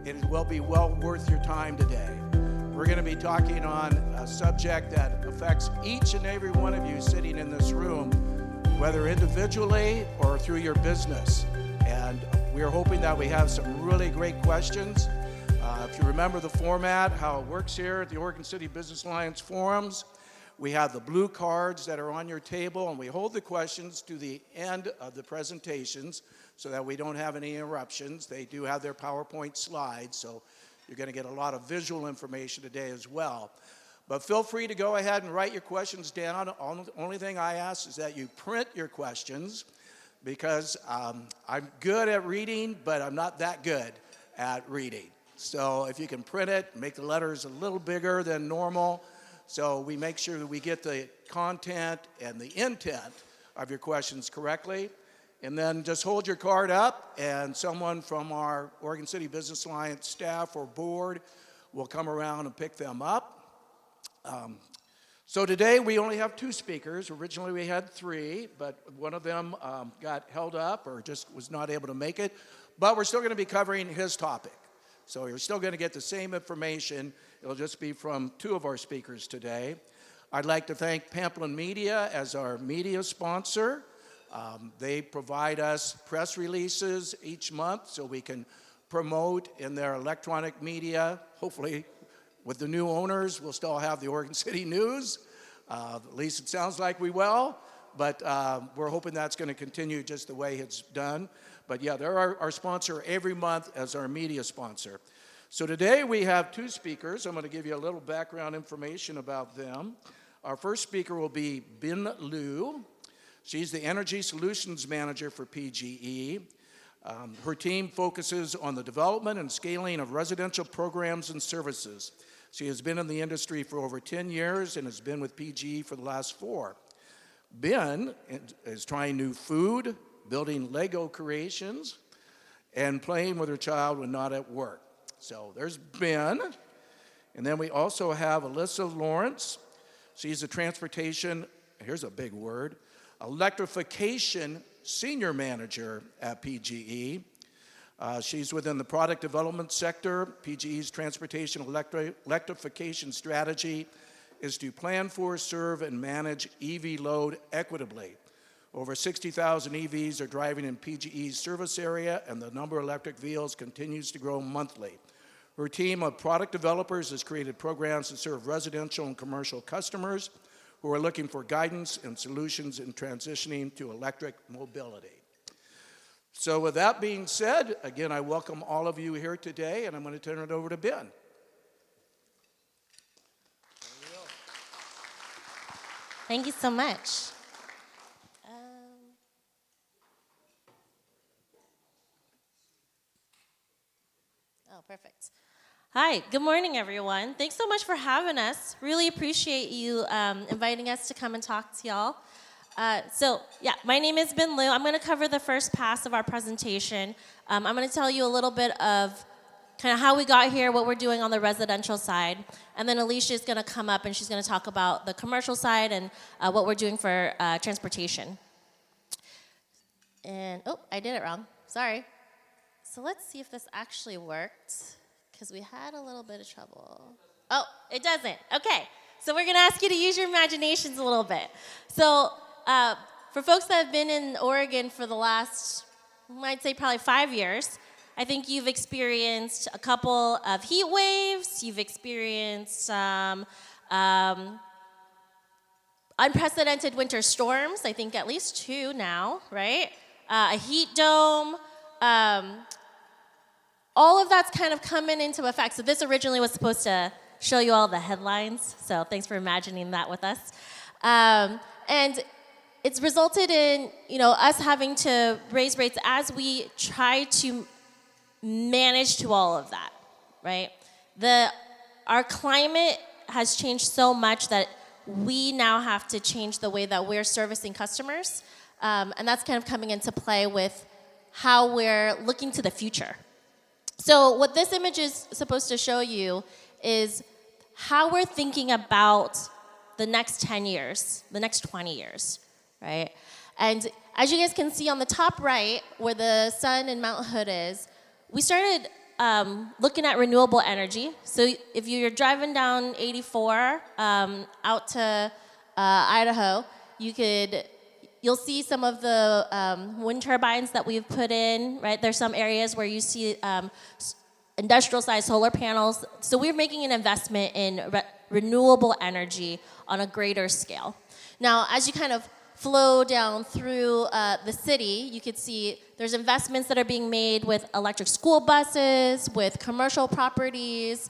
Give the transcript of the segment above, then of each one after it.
It will be well worth your time today. We're going to be talking on a subject that affects each and every one of you sitting in this room, whether individually or through your business. And we're hoping that we have some really great questions. If you remember the format, how it works here at the Oregon City Business Alliance Forums, we have the blue cards that are on your table, and we hold the questions to the end of the presentations so that we don't have any interruptions. They do have their PowerPoint slides, so you're going to get a lot of visual information today as well. But feel free to go ahead and write your questions down. The only thing I ask is that you print your questions, because I'm good at reading, but I'm not that good at reading. So if you can print it, make the letters a little bigger than normal, so we make sure that we get the content and the intent of your questions correctly. And then just hold your card up, and someone from our Oregon City Business Alliance staff or board will come around and pick them up. So today we only have 2 speakers. Originally we had 3, but one of them got held up or just was not able to make it. But we're still going to be covering his topic. So you're still going to get the same information. It'll just be from 2 of our speakers today. I'd like to thank Pamplin Media as our media sponsor. They provide us press releases each month so we can promote in their electronic media. Hopefully, with the new owners, we'll still have the Oregon City News. At least it sounds like we will. But we're hoping that's going to continue just the way it's done. But yeah, they're our sponsor every month as our media sponsor. So today we have 2 speakers. I'm going to give you a little background information about them. Our first speaker will be Bin Liu. She's the Energy Solutions Manager for PGE. Her team focuses on the development and scaling of residential programs and services. She has been in the industry for over 10 years and has been with PGE for the last 4. Ben is trying new food, building Lego creations, and playing with her child when not at work. So there's Ben. And then we also have Alyssa Lawrence. She's a transportation, here's a big word, electrification senior manager at PGE. She's within the product development sector. PGE's transportation electrification strategy is to plan for, serve, and manage EV load equitably. Over 60,000 EVs are driving in PGE's service area, and the number of electric vehicles continues to grow monthly. Her team of product developers has created programs to serve residential and commercial customers who are looking for guidance and solutions in transitioning to electric mobility. So with that being said, again, I welcome all of you here today, and I'm going to turn it over to Ben. Thank you so much. Perfect. Hi, good morning, everyone. Thanks so much for having us. Really appreciate you inviting us to come and talk to y'all. My name is Bin Liu. I'm going to cover the first pass of our presentation. I'm going to tell you a little bit of kind of how we got here, what we're doing on the residential side. And then Alicia is going to come up and she's going to talk about the commercial side and what we're doing for transportation. And, oh, I did it wrong. Sorry. So let's see if this actually worked, because we had a little bit of trouble. Oh, it doesn't. Okay. So we're going to ask you to use your imaginations a little bit. So for folks that have been in Oregon for the last, I'd say probably 5 years, I think you've experienced a couple of heat waves. You've experienced unprecedented winter storms, I think at least 2 now, right? A heat dome. All of that's kind of coming into effect. So this originally was supposed to show you all the headlines. So thanks for imagining that with us. And it's resulted in, us having to raise rates as we try to manage to all of that, right? Our climate has changed so much that we now have to change the way that we're servicing customers. And that's kind of coming into play with how we're looking to the future. So what this image is supposed to show you is how we're thinking about the next 10 years, the next 20 years, right? And as you guys can see on the top right, where the sun in Mount Hood is, we started looking at renewable energy. So if you're driving down 84 out to Idaho, you'll see some of the wind turbines that we've put in, right? There's some areas where you see industrial-sized solar panels. So we're making an investment in renewable energy on a greater scale. Now, as you kind of flow down through the city, you can see there's investments that are being made with electric school buses, with commercial properties,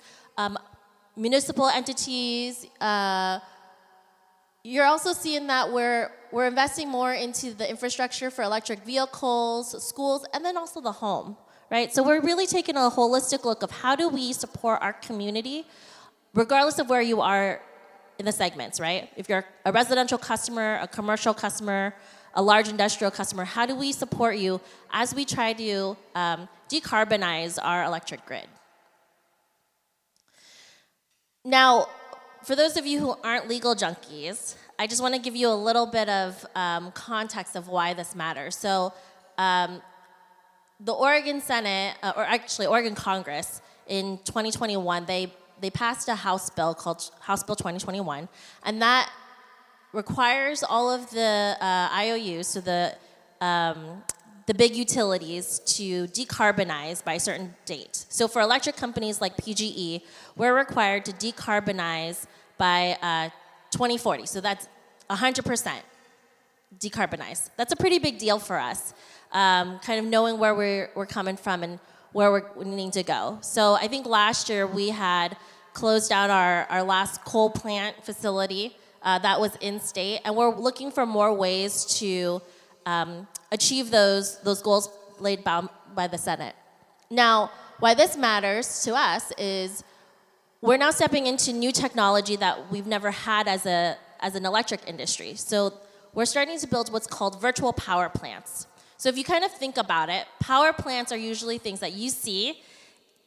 municipal entities. You're also seeing that we're investing more into the infrastructure for electric vehicles, schools, and then also the home, right? So we're really taking a holistic look of how do we support our community, regardless of where you are in the segments, right? If you're a residential customer, a commercial customer, a large industrial customer, how do we support you as we try to decarbonize our electric grid? Now, for those of you who aren't legal junkies, I just want to give you a little bit of context of why this matters. So the Oregon Senate, or actually Oregon Congress, in 2021, they passed a House bill called House Bill 2021, and that requires all of the IOUs, so the big utilities, to decarbonize by a certain date. So for electric companies like PGE, we're required to decarbonize by 2040. So that's 100% decarbonize. That's a pretty big deal for us, kind of knowing where we're coming from and where we're needing to go. So I think last year we had closed out our last coal plant facility that was in state, and we're looking for more ways to achieve those goals laid down by the Senate. Now, why this matters to us is we're now stepping into new technology that we've never had as an electric industry. So we're starting to build what's called virtual power plants. So if you kind of think about it, power plants are usually things that you see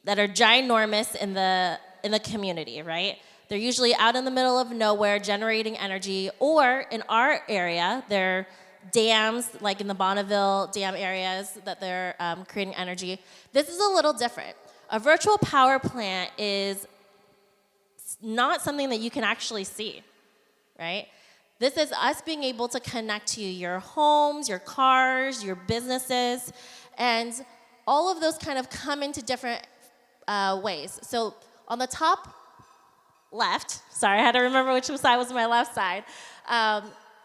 that are ginormous in the community, right? They're usually out in the middle of nowhere generating energy, or in our area, they're dams, like in the Bonneville dam areas, that they're creating energy. This is a little different. A virtual power plant is not something that you can actually see, right? This is us being able to connect to your homes, your cars, your businesses, and all of those kind of come into different ways. So on the top left, sorry, I had to remember which side was my left side,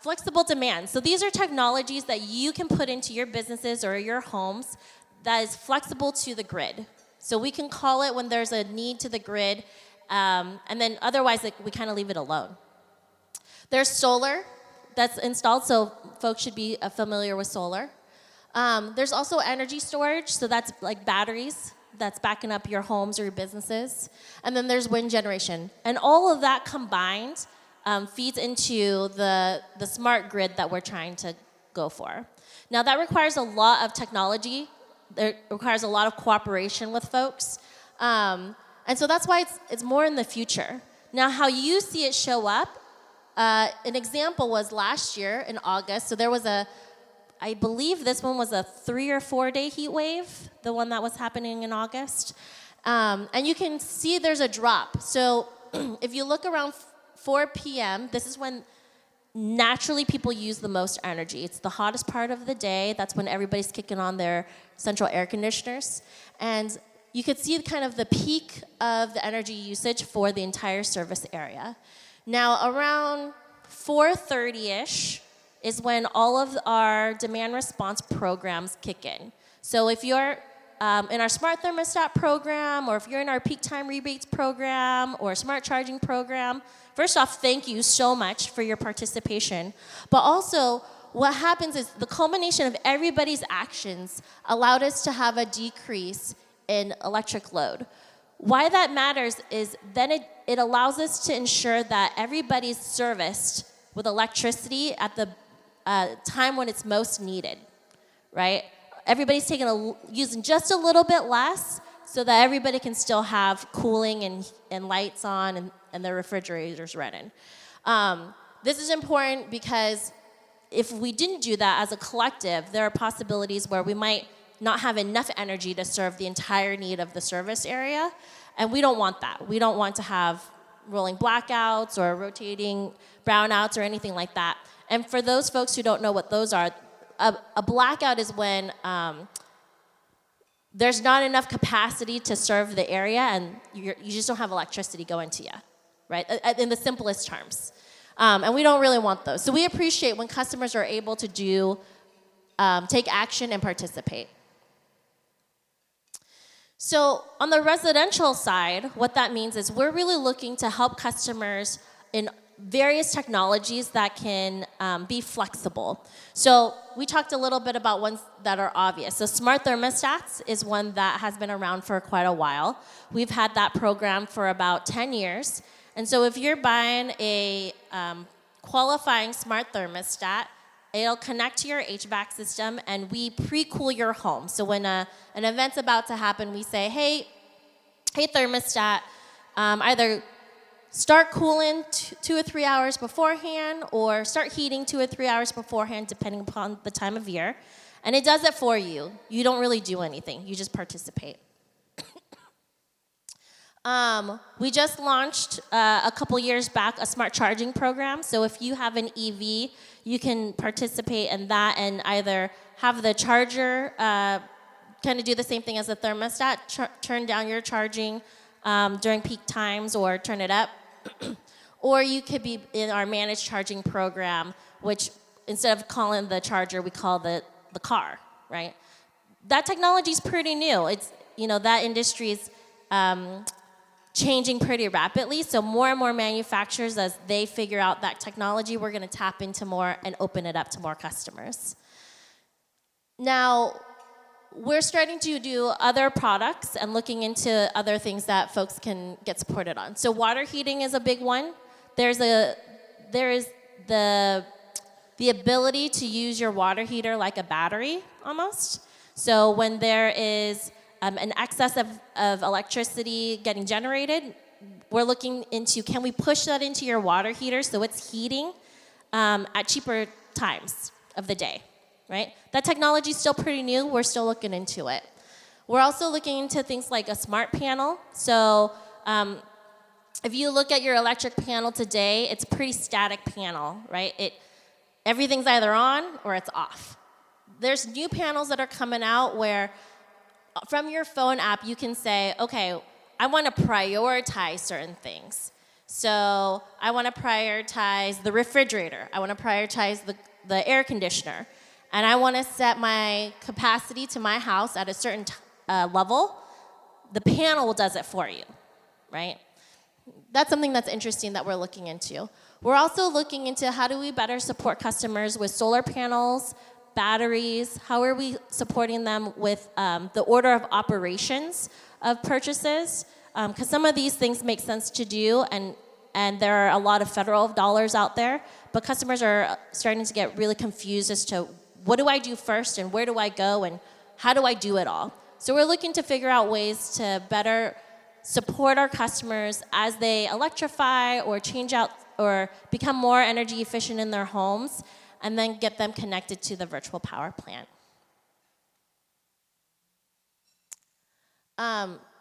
flexible demand. So these are technologies that you can put into your businesses or your homes that is flexible to the grid. So we can call it when there's a need to the grid, and then otherwise we kind of leave it alone. There's solar that's installed, so folks should be familiar with solar. There's also energy storage, so that's like batteries that's backing up your homes or your businesses. And then there's wind generation. And all of that combined feeds into the smart grid that we're trying to go for. Now that requires a lot of technology. It requires a lot of cooperation with folks. And so that's why it's more in the future. Now how you see it show up, an example was last year in August. So there was I believe this one was a 3 or 4 day heat wave, the one that was happening in August. And you can see there's a drop. So if you look around 4 p.m., this is when naturally people use the most energy. It's the hottest part of the day. That's when everybody's kicking on their central air conditioners. And you could see kind of the peak of the energy usage for the entire service area. Now, around 4:30-ish is when all of our demand response programs kick in. So if you're in our smart thermostat program, or if you're in our peak time rebates program or smart charging program, first off, thank you so much for your participation. But also, what happens is the culmination of everybody's actions allowed us to have a decrease in electric load. Why that matters is then it allows us to ensure that everybody's serviced with electricity at the time when it's most needed, right? Everybody's using just a little bit less so that everybody can still have cooling and lights on and their refrigerators running. This is important because if we didn't do that as a collective, there are possibilities where we might not have enough energy to serve the entire need of the service area. And we don't want that. We don't want to have rolling blackouts or rotating brownouts or anything like that. And for those folks who don't know what those are, a blackout is when there's not enough capacity to serve the area and you just don't have electricity going to you, right? In the simplest terms. And we don't really want those. So we appreciate when customers are able to take action and participate. So on the residential side, what that means is we're really looking to help customers in various technologies that can be flexible. So we talked a little bit about ones that are obvious. So smart thermostats is one that has been around for quite a while. We've had that program for about 10 years. And so if you're buying a qualifying smart thermostat, it'll connect to your HVAC system, and we pre-cool your home. So when an event's about to happen, we say, hey thermostat, either start cooling 2 or 3 hours beforehand, or start heating 2 or 3 hours beforehand, depending upon the time of year. And it does it for you. You don't really do anything. You just participate. We just launched a couple years back a smart charging program. So if you have an EV, you can participate in that and either have the charger kind of do the same thing as the thermostat, turn down your charging during peak times or turn it up. Or you could be in our managed charging program, which instead of calling the charger, we call the car, right? That technology is pretty new. It's, that industry is changing pretty rapidly. So more and more manufacturers, as they figure out that technology, we're going to tap into more and open it up to more customers. Now, we're starting to do other products and looking into other things that folks can get supported on. So water heating is a big one. There is the ability to use your water heater like a battery almost. So when there is an excess of electricity getting generated, we're looking into, can we push that into your water heater so it's heating at cheaper times of the day, right? That technology is still pretty new. We're still looking into it. We're also looking into things like a smart panel. So if you look at your electric panel today, it's a pretty static panel, right? Everything's either on or it's off. There's new panels that are coming out where from your phone app, you can say, okay, I want to prioritize certain things. So I want to prioritize the refrigerator. I want to prioritize the air conditioner. And I want to set my capacity to my house at a certain level. The panel does it for you, right? That's something that's interesting that we're looking into. We're also looking into how do we better support customers with solar panels, batteries, how are we supporting them with the order of operations of purchases? Because some of these things make sense to do, and there are a lot of federal dollars out there, but customers are starting to get really confused as to what do I do first, and where do I go, and how do I do it all? So we're looking to figure out ways to better support our customers as they electrify or change out or become more energy efficient in their homes, and then get them connected to the virtual power plant.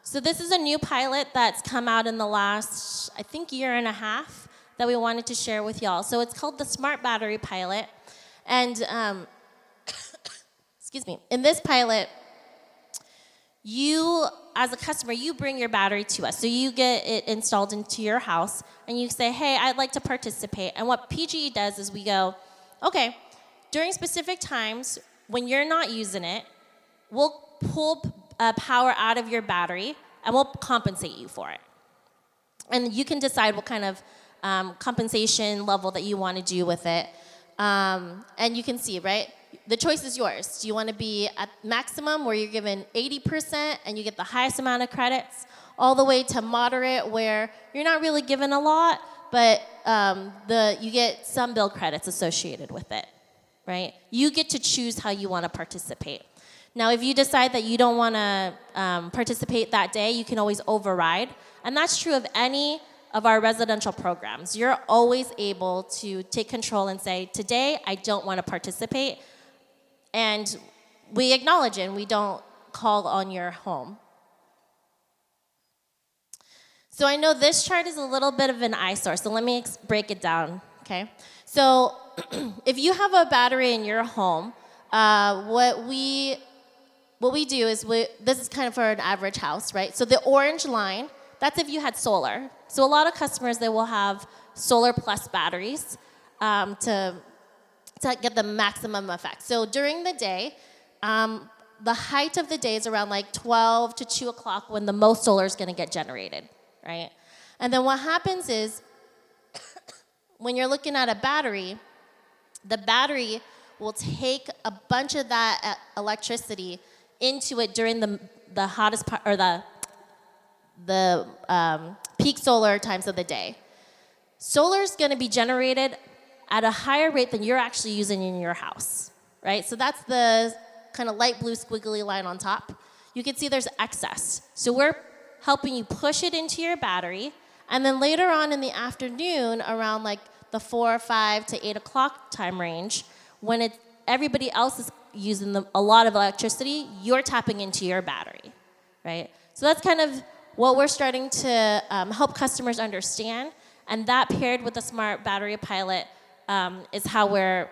So this is a new pilot that's come out in the last, I think, year and a half that we wanted to share with y'all. So it's called the Smart Battery Pilot. And, excuse me, in this pilot, you, as a customer, you bring your battery to us. So you get it installed into your house, and you say, hey, I'd like to participate. And what PGE does is we go, okay, during specific times when you're not using it, we'll pull power out of your battery and we'll compensate you for it. And you can decide what kind of compensation level that you want to do with it. And you can see, right? The choice is yours. Do you want to be at maximum where you're given 80% and you get the highest amount of credits, all the way to moderate where you're not really given a lot, but you get some bill credits associated with it, right? You get to choose how you want to participate. Now, if you decide that you don't want to participate that day, you can always override. And that's true of any of our residential programs. You're always able to take control and say, today, I don't want to participate. And we acknowledge it and we don't call on your home. So I know this chart is a little bit of an eyesore, so let me break it down, okay? So if you have a battery in your home, what we do is, this is kind of for an average house, right? So the orange line, that's if you had solar. So a lot of customers, they will have solar plus batteries to get the maximum effect. So during the day, the height of the day is around like 12 to 2 o'clock when the most solar is gonna get generated, right? And then what happens is, when you're looking at a battery, the battery will take a bunch of that electricity into it during the hottest part, or the peak solar times of the day. Solar is going to be generated at a higher rate than you're actually using in your house, right? So that's the kind of light blue squiggly line on top. You can see there's excess. So we're helping you push it into your battery, and then later on in the afternoon, around like the 4, 5 to 8 o'clock time range, when everybody else is using a lot of electricity, you're tapping into your battery, right? So that's kind of what we're starting to help customers understand, and that paired with the smart battery pilot is how we're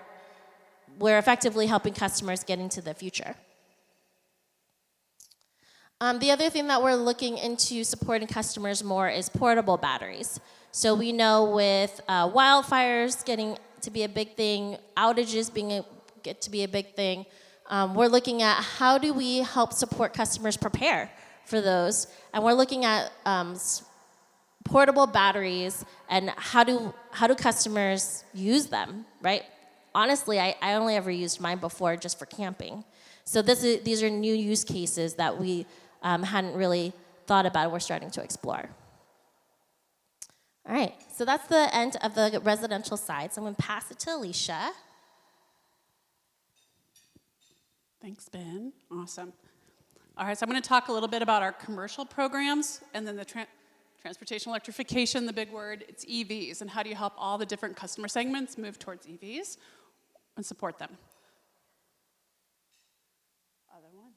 effectively helping customers get into the future. The other thing that we're looking into supporting customers more is portable batteries. So we know with wildfires getting to be a big thing, outages get to be a big thing, we're looking at how do we help support customers prepare for those, and we're looking at portable batteries and how do customers use them, right? Honestly, I only ever used mine before just for camping. So these are new use cases that we hadn't really thought about and we're starting to explore. All right, so that's the end of the residential side. So I'm going to pass it to Alicia. Thanks, Ben. Awesome. All right, so I'm going to talk a little bit about our commercial programs and then the transportation electrification, the big word, it's EVs, and how do you help all the different customer segments move towards EVs and support them. Other one.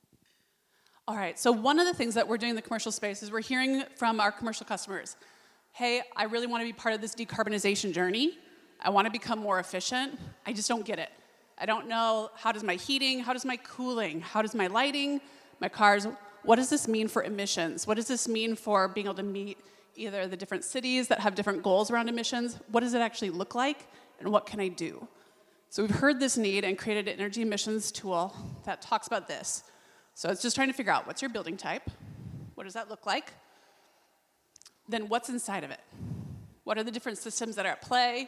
All right, so one of the things that we're doing in the commercial space is we're hearing from our commercial customers, hey, I really want to be part of this decarbonization journey. I want to become more efficient. I just don't get it. I don't know, how does my heating, how does my cooling, how does my lighting, my cars, what does this mean for emissions? What does this mean for being able to meet either the different cities that have different goals around emissions? What does it actually look like, and what can I do? So we've heard this need and created an energy emissions tool that talks about this. So it's just trying to figure out what's your building type, what does that look like, then what's inside of it? What are the different systems that are at play?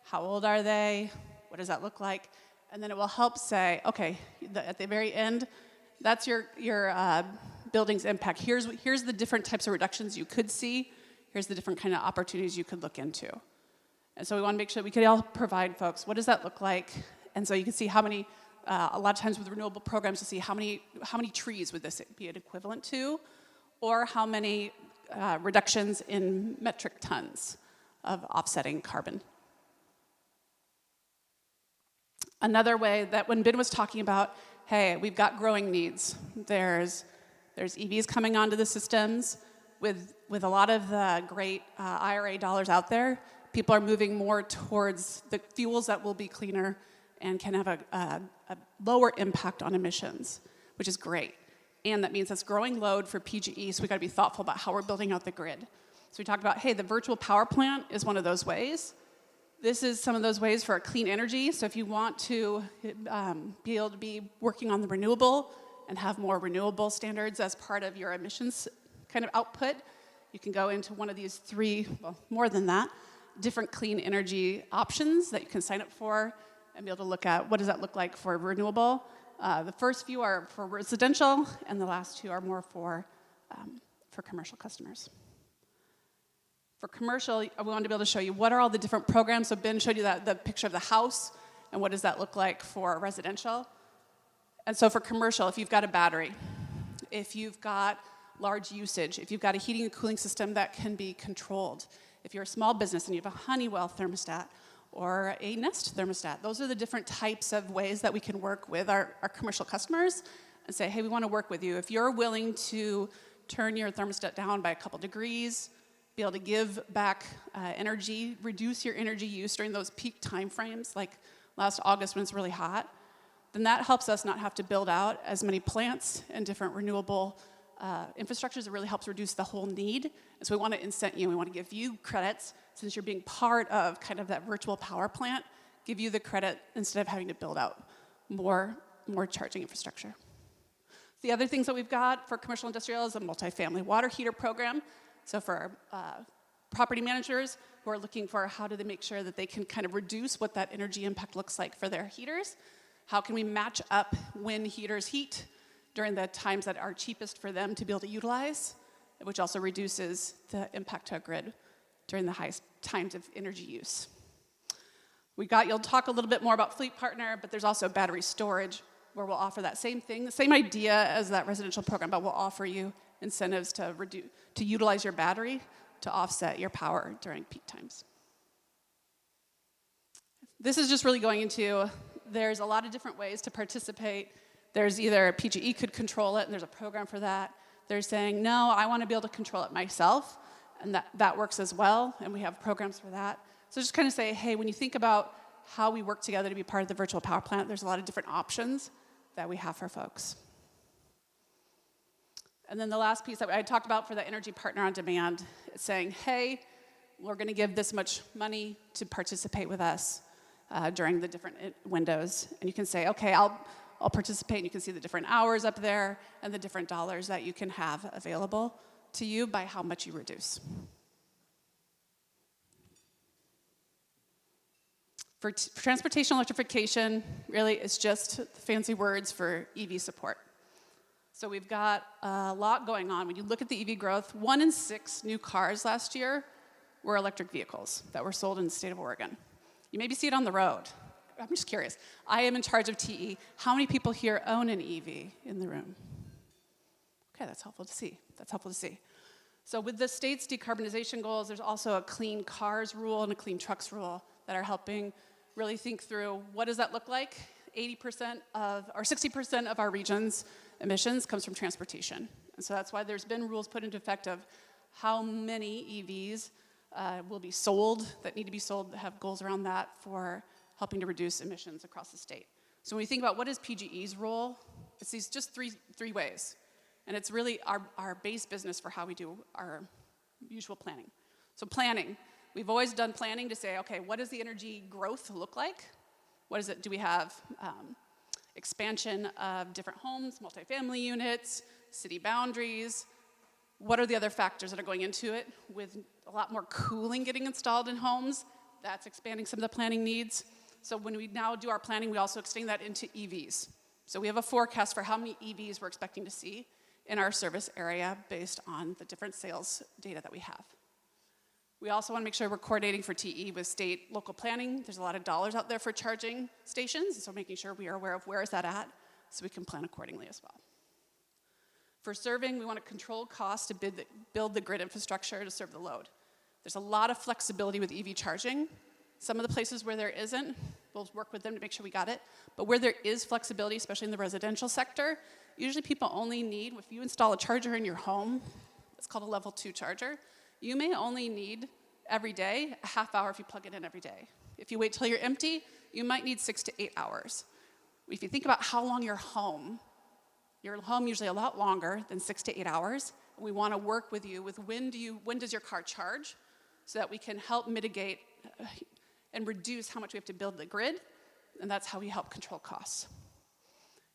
How old are they? What does that look like? And then it will help say, okay, at the very end, that's your building's impact. Here's the different types of reductions you could see. Here's the different kind of opportunities you could look into. And so we want to make sure we can all provide folks, what does that look like? And so you can see how many, a lot of times with renewable programs, you'll see how many trees would this be an equivalent to, or how many reductions in metric tons of offsetting carbon. Another way that when Ben was talking about, hey, we've got growing needs. There's EVs coming onto the systems. With a lot of the great IRA dollars out there, people are moving more towards the fuels that will be cleaner and can have a lower impact on emissions, which is great. And that means that's growing load for PGE, so we've got to be thoughtful about how we're building out the grid. So we talked about, hey, the virtual power plant is one of those ways. This is some of those ways for clean energy. So if you want to be able to be working on the renewable and have more renewable standards as part of your emissions kind of output, you can go into one of these 3, well, more than that, different clean energy options that you can sign up for and be able to look at what does that look like for renewable. The first few are for residential, and the last 2 are more for commercial customers. For commercial, we wanted to be able to show you what are all the different programs. So Ben showed you the picture of the house, and what does that look like for residential. And so for commercial, if you've got a battery, if you've got large usage, if you've got a heating and cooling system that can be controlled, if you're a small business and you have a Honeywell thermostat, or a Nest thermostat. Those are the different types of ways that we can work with our commercial customers and say, hey, we want to work with you. If you're willing to turn your thermostat down by a couple degrees, be able to give back energy, reduce your energy use during those peak time frames, like last August when it's really hot, then that helps us not have to build out as many plants and different renewable infrastructures. It really helps reduce the whole need. And so we want to incent you, we want to give you credits since you're being part of kind of that virtual power plant, give you the credit instead of having to build out more charging infrastructure. The other things that we've got for commercial industrial is a multifamily water heater program. So for our property managers who are looking for how do they make sure that they can kind of reduce what that energy impact looks like for their heaters, how can we match up when heaters heat during the times that are cheapest for them to be able to utilize, which also reduces the impact to our grid during the highest times of energy use. You'll talk a little bit more about Fleet Partner, but there's also battery storage where we'll offer that same thing, the same idea as that residential program, but we'll offer you incentives to utilize your battery to offset your power during peak times. This is just really going into, there's a lot of different ways to participate. There's either PGE could control it, and there's a program for that. They're saying, no, I want to be able to control it myself, and that works as well, and we have programs for that. So just kind of say, hey, when you think about how we work together to be part of the virtual power plant, there's a lot of different options that we have for folks. And then the last piece that I talked about for the energy partner on demand is saying, hey, we're going to give this much money to participate with us during the different windows. And you can say, okay, I'll participate, and you can see the different hours up there and the different dollars that you can have available to you by how much you reduce. For transportation electrification, really it's just fancy words for EV support. So we've got a lot going on. When you look at the EV growth, 1 in 6 new cars last year were electric vehicles that were sold in the state of Oregon. You maybe see it on the road. I'm just curious. I am in charge of TE. How many people here own an EV in the room? Okay, that's helpful to see. So with the state's decarbonization goals, there's also a clean cars rule and a clean trucks rule that are helping really think through what does that look like. 60% of our region's emissions comes from transportation. And so that's why there's been rules put into effect of how many EVs will be sold, that need to be sold, that have goals around that for helping to reduce emissions across the state. So when we think about what is PGE's role, it's these just three ways. And it's really our base business for how we do our usual planning. So planning, we've always done planning to say, okay, what does the energy growth look like? What is it? Do we have expansion of different homes, multifamily units, city boundaries? What are the other factors that are going into it? With a lot more cooling getting installed in homes, that's expanding some of the planning needs. So when we now do our planning, we also extend that into EVs. So we have a forecast for how many EVs we're expecting to see in our service area based on the different sales data that we have. We also want to make sure we're coordinating for TE with state local planning. There's a lot of dollars out there for charging stations, so making sure we are aware of where is that at so we can plan accordingly as well. For serving, we want to control costs to build the grid infrastructure to serve the load. There's a lot of flexibility with EV charging. Some of the places where there isn't, we'll work with them to make sure we got it. But where there is flexibility, especially in the residential sector, usually people only need, if you install a charger in your home, it's called a level 2 charger, you may only need every day a half hour if you plug it in every day. If you wait till you're empty, you might need 6 to 8 hours. If you think about how long you're home usually a lot longer than 6 to 8 hours. And we want to work with you with when does your car charge so that we can help mitigate and reduce how much we have to build the grid, and that's how we help control costs.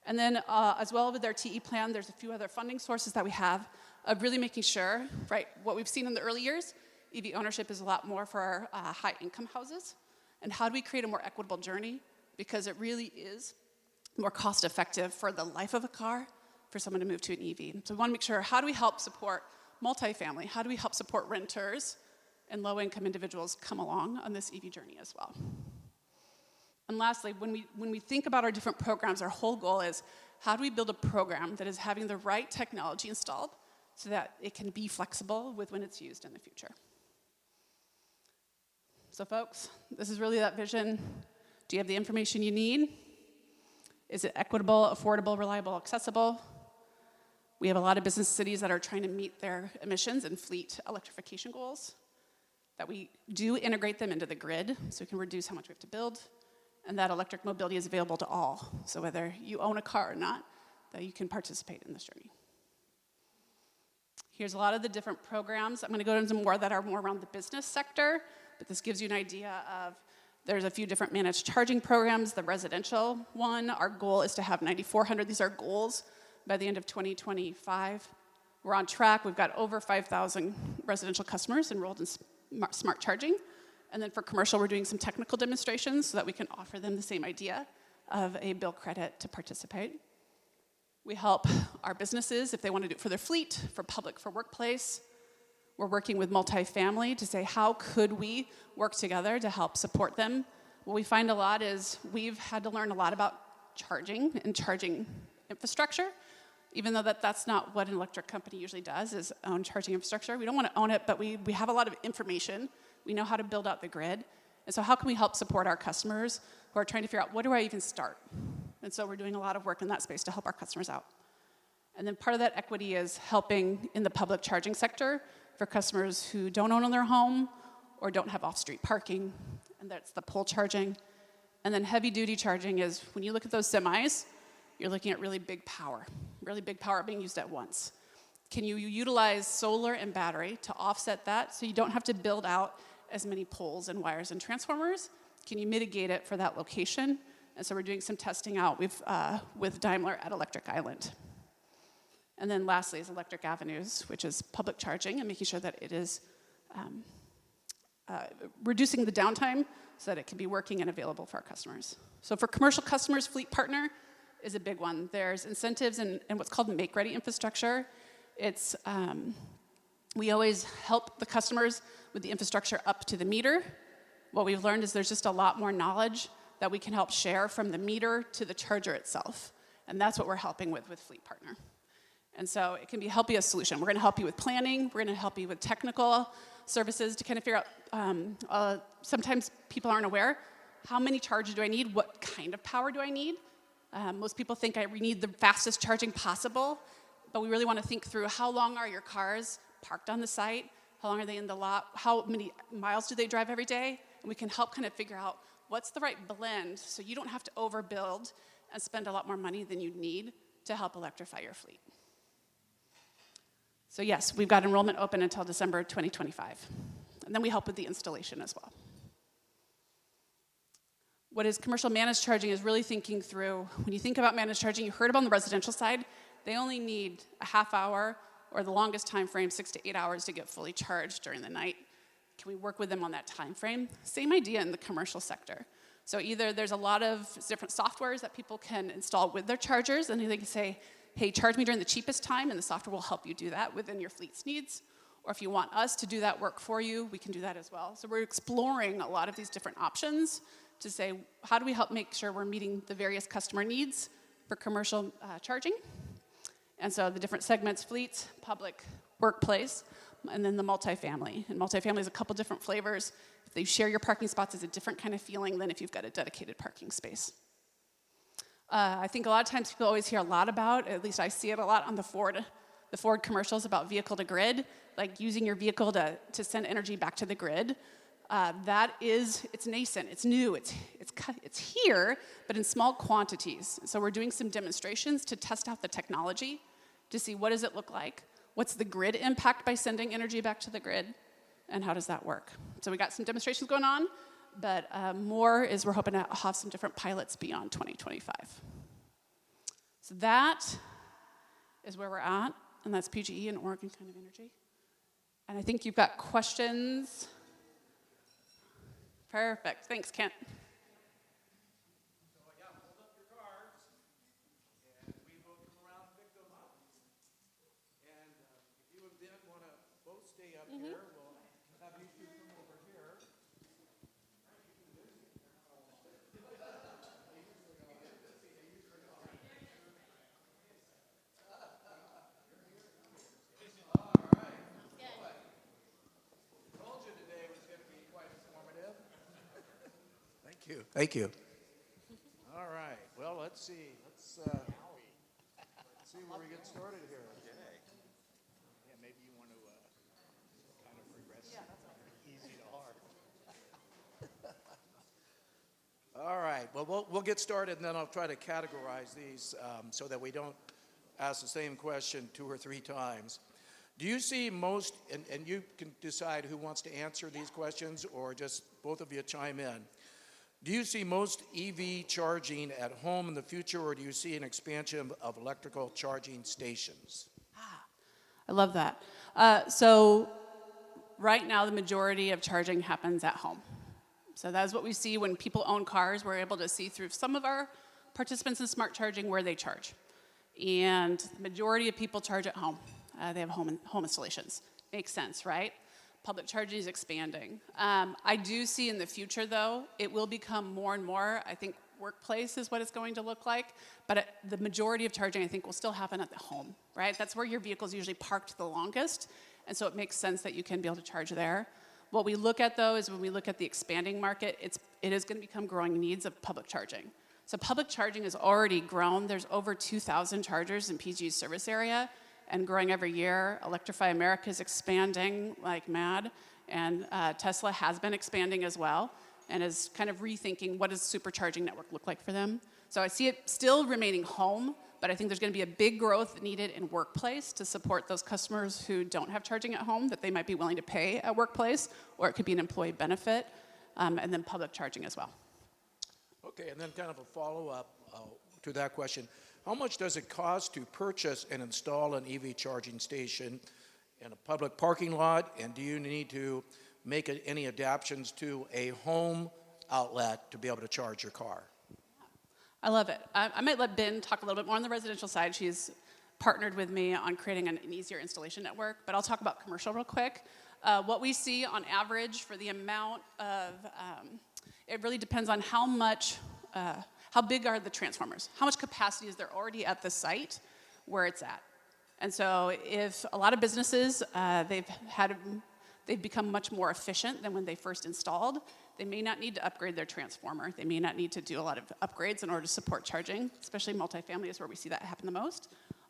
And then as well with our TE plan, there's a few other funding sources that we have of really making sure, right, what we've seen in the early years, EV ownership is a lot more for our high income houses. And how do we create a more equitable journey? Because it really is more cost effective for the life of a car for someone to move to an EV. So we want to make sure, how do we help support multifamily? How do we help support renters and low income individuals come along on this EV journey as well? And lastly, when we think about our different programs, our whole goal is, how do we build a program that is having the right technology installed so that it can be flexible with when it's used in the future? So So folks, this is really that vision. Do you have the information you need? Is it equitable, affordable, reliable, accessible? We have a lot of business cities that are trying to meet their emissions and fleet electrification goals, that we do integrate them into the grid so we can reduce how much we have to build, and that electric mobility is available to all. So whether you own a car or not, that you can participate in this journey. Here's a lot of the different programs. I'm going to go into more that are more around the business sector, but this gives you an idea of there's a few different managed charging programs. The residential one, our goal is to have 9,400. These are goals by the end of 2025. We're on track. We've got over 5,000 residential customers enrolled in smart charging. And then for commercial, we're doing some technical demonstrations so that we can offer them the same idea of a bill credit to participate. We help our businesses if they want to do it for their fleet, for public, for workplace. We're working with multifamily to say, how could we work together to help support them? What we find a lot is we've had to learn a lot about charging and charging infrastructure, even though that's not what an electric company usually does, is own charging infrastructure. We don't want to own it, but we have a lot of information. We know how to build out the grid. And so how can we help support our customers who are trying to figure out, what do I even start? And so we're doing a lot of work in that space to help our customers out. And then part of that equity is helping in the public charging sector for customers who don't own their home or don't have off-street parking, and that's the pole charging. And then heavy-duty charging is when you look at those semis, you're looking at really big power being used at once. Can you utilize solar and battery to offset that so you don't have to build out as many poles and wires and transformers? Can you mitigate it for that location? And so we're doing some testing out with Daimler at Electric Island. And then lastly is Electric Avenues, which is public charging and making sure that it is reducing the downtime so that it can be working and available for our customers. So for commercial customers, Fleet Partner is a big one. There's incentives and what's called make-ready infrastructure. It's, we always help the customers with the infrastructure up to the meter. What we've learned is there's just a lot more knowledge that we can help share from the meter to the charger itself. And that's what we're helping with Fleet Partner. And so it can help you a solution. We're going to help you with planning. We're going to help you with technical services to kind of figure out, sometimes people aren't aware, how many chargers do I need? What kind of power do I need? Most people think I need the fastest charging possible, but we really want to think through how long are your cars parked on the site? How long are they in the lot? How many miles do they drive every day? And we can help kind of figure out what's the right blend so you don't have to overbuild and spend a lot more money than you need to help electrify your fleet. So yes, we've got enrollment open until December 2025. And then we help with the installation as well. What is commercial managed charging is really thinking through, when you think about managed charging, you heard about on the residential side, they only need a half hour or the longest time frame, 6 to 8 hours to get fully charged during the night. Can we work with them on that time frame? Same idea in the commercial sector. So either there's a lot of different softwares that people can install with their chargers, and they can say, hey, charge me during the cheapest time, and the software will help you do that within your fleet's needs. Or if you want us to do that work for you, we can do that as well. So we're exploring a lot of these different options to say, how do we help make sure we're meeting the various customer needs for commercial charging? And so the different segments, fleets, public, workplace, and then the multifamily. And multifamily is a couple different flavors. If they share your parking spots, it's a different kind of feeling than if you've got a dedicated parking space. I think a lot of times people always hear a lot about, at least I see it a lot on the Ford commercials about vehicle to grid, like using your vehicle to send energy back to the grid. It's nascent, it's new, it's here, but in small quantities. So we're doing some demonstrations to test out the technology to see what does it look like, what's the grid impact by sending energy back to the grid, and how does that work? So we got some demonstrations going on, but more is we're hoping to have some different pilots beyond 2025. So that is where we're at, and that's PGE and Oregon kind of energy. And I think you've got questions. Perfect. Thanks, Kent. So yeah, hold up your cards, and we will come around and pick those up. And if you and Ben want to both stay up here, we'll have you two come over here. All right. Told you today was going to be quite informative. you. Thank you. All right. Well, let's see. Let's see where we get started here. Yeah, maybe you want to kind of regress easy to hard. All right. Well, we'll get started, and then I'll try to categorize these so that we don't ask the same question 2 or 3 times. Do you see most, and you can decide who wants to answer these questions, or just both of you chime in. Do you see most EV charging at home in the future, or do you see an expansion of electrical charging stations? I love that. So right now, the majority of charging happens at home. So that is what we see when people own cars. We're able to see through some of our participants in smart charging where they charge. And the majority of people charge at home. They have home installations. Makes sense, right? Public charging is expanding. I do see in the future, though, it will become more and more. I think workplace is what it's going to look like. But the majority of charging, I think, will still happen at the home, right? That's where your vehicle is usually parked the longest. And so it makes sense that you can be able to charge there. What we look at, though, is when we look at the expanding market, it is going to become growing needs of public charging. So public charging has already grown. There's over 2,000 chargers in PGE's service area and growing every year. Electrify America is expanding like mad, and Tesla has been expanding as well and is kind of rethinking what does supercharging network look like for them. So I see it still remaining home, but I think there's going to be a big growth needed in workplace to support those customers who don't have charging at home that they might be willing to pay at workplace, or it could be an employee benefit, and then public charging as well. Okay, and then kind of a follow-up to that question. How much does it cost to purchase and install an EV charging station in a public parking lot? And do you need to make any adaptations to a home outlet to be able to charge your car? I love it. I might let Ben talk a little bit more on the residential side. She's partnered with me on creating an easier installation network, but I'll talk about commercial real quick. What we see on average for the amount of, it really depends on how big are the transformers? How much capacity is there already at the site where it's at? And so if a lot of businesses, they've become much more efficient than when they first installed, they may not need to upgrade their transformer. They may not need to do a lot of upgrades in order to support charging, especially multifamily is where we see that happen the most.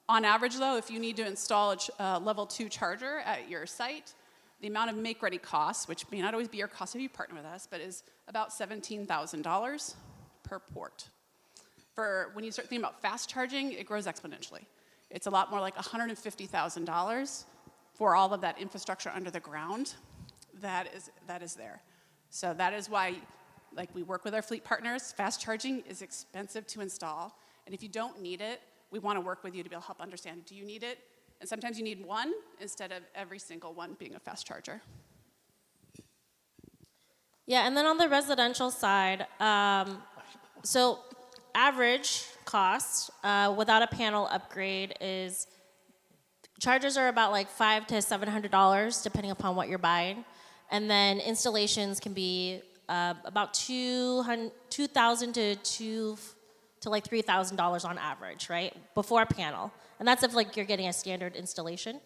On average, though, if you need to install a level 2 charger at your site, the amount of make-ready costs, which may not always be your cost if you partner with us, but is about $17,000 per port. For when you start thinking about fast charging, it grows exponentially. It's a lot more like $150,000 for all of that infrastructure under the ground that is there. So that is why, like, we work with our fleet partners. Fast charging is expensive to install, and if you don't need it, we want to work with you to be able to help understand, do you need it? And sometimes you need one instead of every single one being a fast charger. Yeah, and then on the residential side, so average cost without a panel upgrade is, chargers are about like $500 to $700 depending upon what you're buying. And then installations can be about $2,000 to like $3,000 on average, right? Before a panel. And that's if like you're getting a standard installation.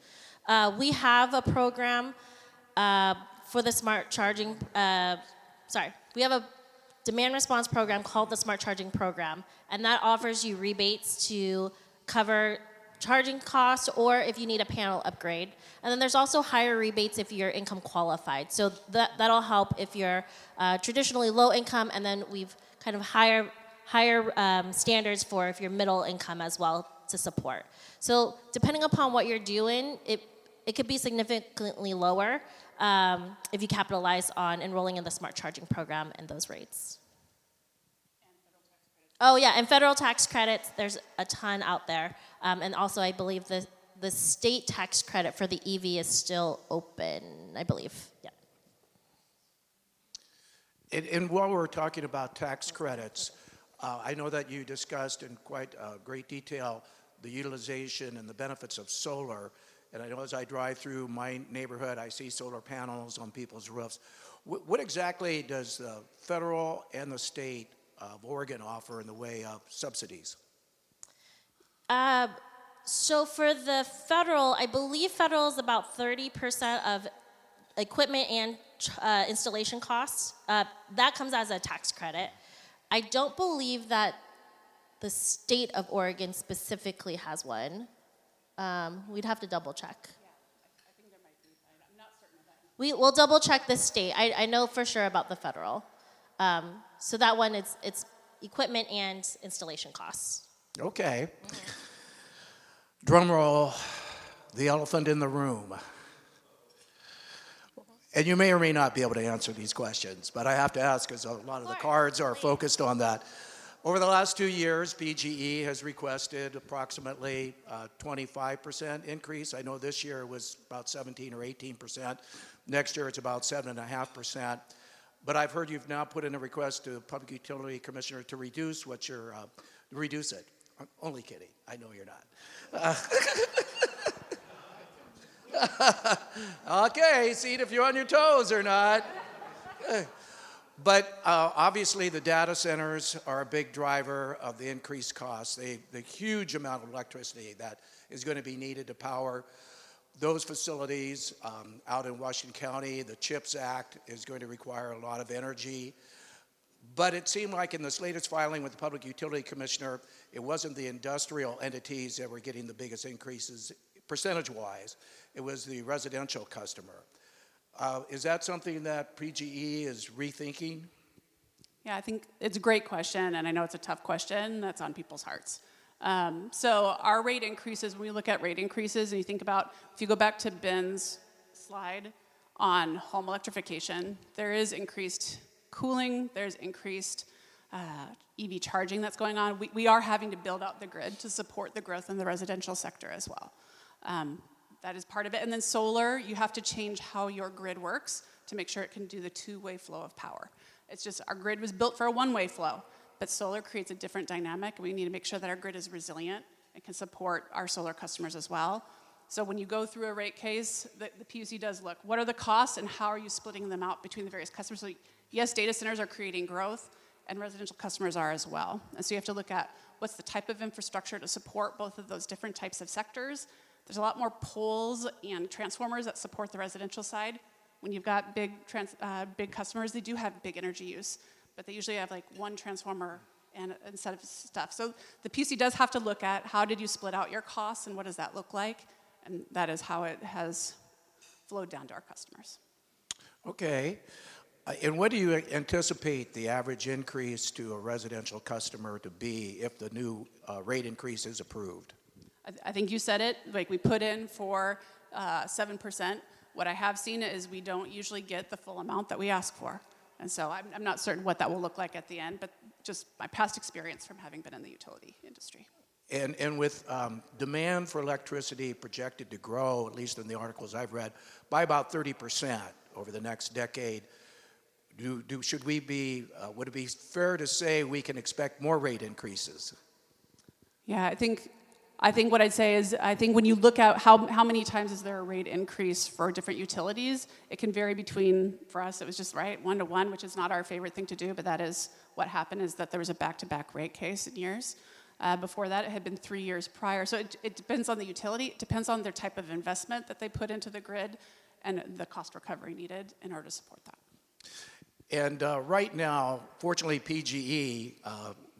We have a program for the smart charging, we have a demand response program called the Smart Charging Program, and that offers you rebates to cover charging costs or if you need a panel upgrade. And then there's also higher rebates if you're income qualified. So that'll help if you're traditionally low income, and then we've kind of higher standards for if you're middle income as well to support. So depending upon what you're doing, it could be significantly lower if you capitalize on enrolling in the Smart Charging Program and those rates. Oh yeah, and federal tax credits, there's a ton out there. And also I believe the state tax credit for the EV is still open, I believe, yeah. And while we're talking about tax credits, I know that you discussed in quite great detail the utilization and the benefits of solar. And I know as I drive through my neighborhood, I see solar panels on people's roofs. What exactly does the federal and the state of Oregon offer in the way of subsidies? So for the federal, I believe federal is about 30% of equipment and installation costs. That comes as a tax credit. I don't believe that the state of Oregon specifically has one. We'd have to double check. We'll double check the state. I know for sure about the federal. So that one, it's equipment and installation costs. Okay. Drum roll, the elephant in the room. And you may or may not be able to answer these questions, but I have to ask because a lot of the cards are focused on that. Over the last 2 years, PGE has requested approximately 25% increase. I know this year it was about 17 or 18%. Next year it's about 7.5%. But I've heard you've now put in a request to the Public Utility Commissioner to reduce reduce it. I'm only kidding. I know you're not. Okay, see if you're on your toes or not. But obviously the data centers are a big driver of the increased costs. The huge amount of electricity that is going to be needed to power those facilities out in Washington County. The CHIPS Act is going to require a lot of energy. But it seemed like in this latest filing with the Public Utility Commissioner, it wasn't the industrial entities that were getting the biggest increases percentage-wise. It was the residential customer. Is that something that PGE is rethinking? Yeah, I think it's a great question, and I know it's a tough question that's on people's hearts. So our rate increases, when we look at rate increases, and you think about, if you go back to Ben's slide on home electrification, there is increased cooling, there's increased EV charging that's going on. We are having to build out the grid to support the growth in the residential sector as well. That is part of it. And then solar, you have to change how your grid works to make sure it can do the two-way flow of power. It's just our grid was built for a one-way flow, but solar creates a different dynamic, and we need to make sure that our grid is resilient and can support our solar customers as well. So when you go through a rate case, the PUC does look, what are the costs and how are you splitting them out between the various customers? So yes, data centers are creating growth, and residential customers are as well. And so you have to look at what's the type of infrastructure to support both of those different types of sectors. There's a lot more poles and transformers that support the residential side. When you've got big customers, they do have big energy use, but they usually have like one transformer and instead of stuff. So the PUC does have to look at how did you split out your costs and what does that look like, and that is how it has flowed down to our customers. Okay. And what do you anticipate the average increase to a residential customer to be if the new rate increase is approved? I think you said it, like we put in for 7%. What I have seen is we don't usually get the full amount that we ask for. And so I'm not certain what that will look like at the end, but just my past experience from having been in the utility industry. And with demand for electricity projected to grow, at least in the articles I've read, by about 30% over the next decade, should we be, would it be fair to say we can expect more rate increases? Yeah, I think what I'd say is, I think when you look at how many times is there a rate increase for different utilities, it can vary between, for us it was just right, 1-to-1, which is not our favorite thing to do, but that is what happened, is that there was a back-to-back rate case in years. Before that, it had been 3 years prior. So it depends on the utility, it depends on their type of investment that they put into the grid and the cost recovery needed in order to support that. And right now, fortunately, PGE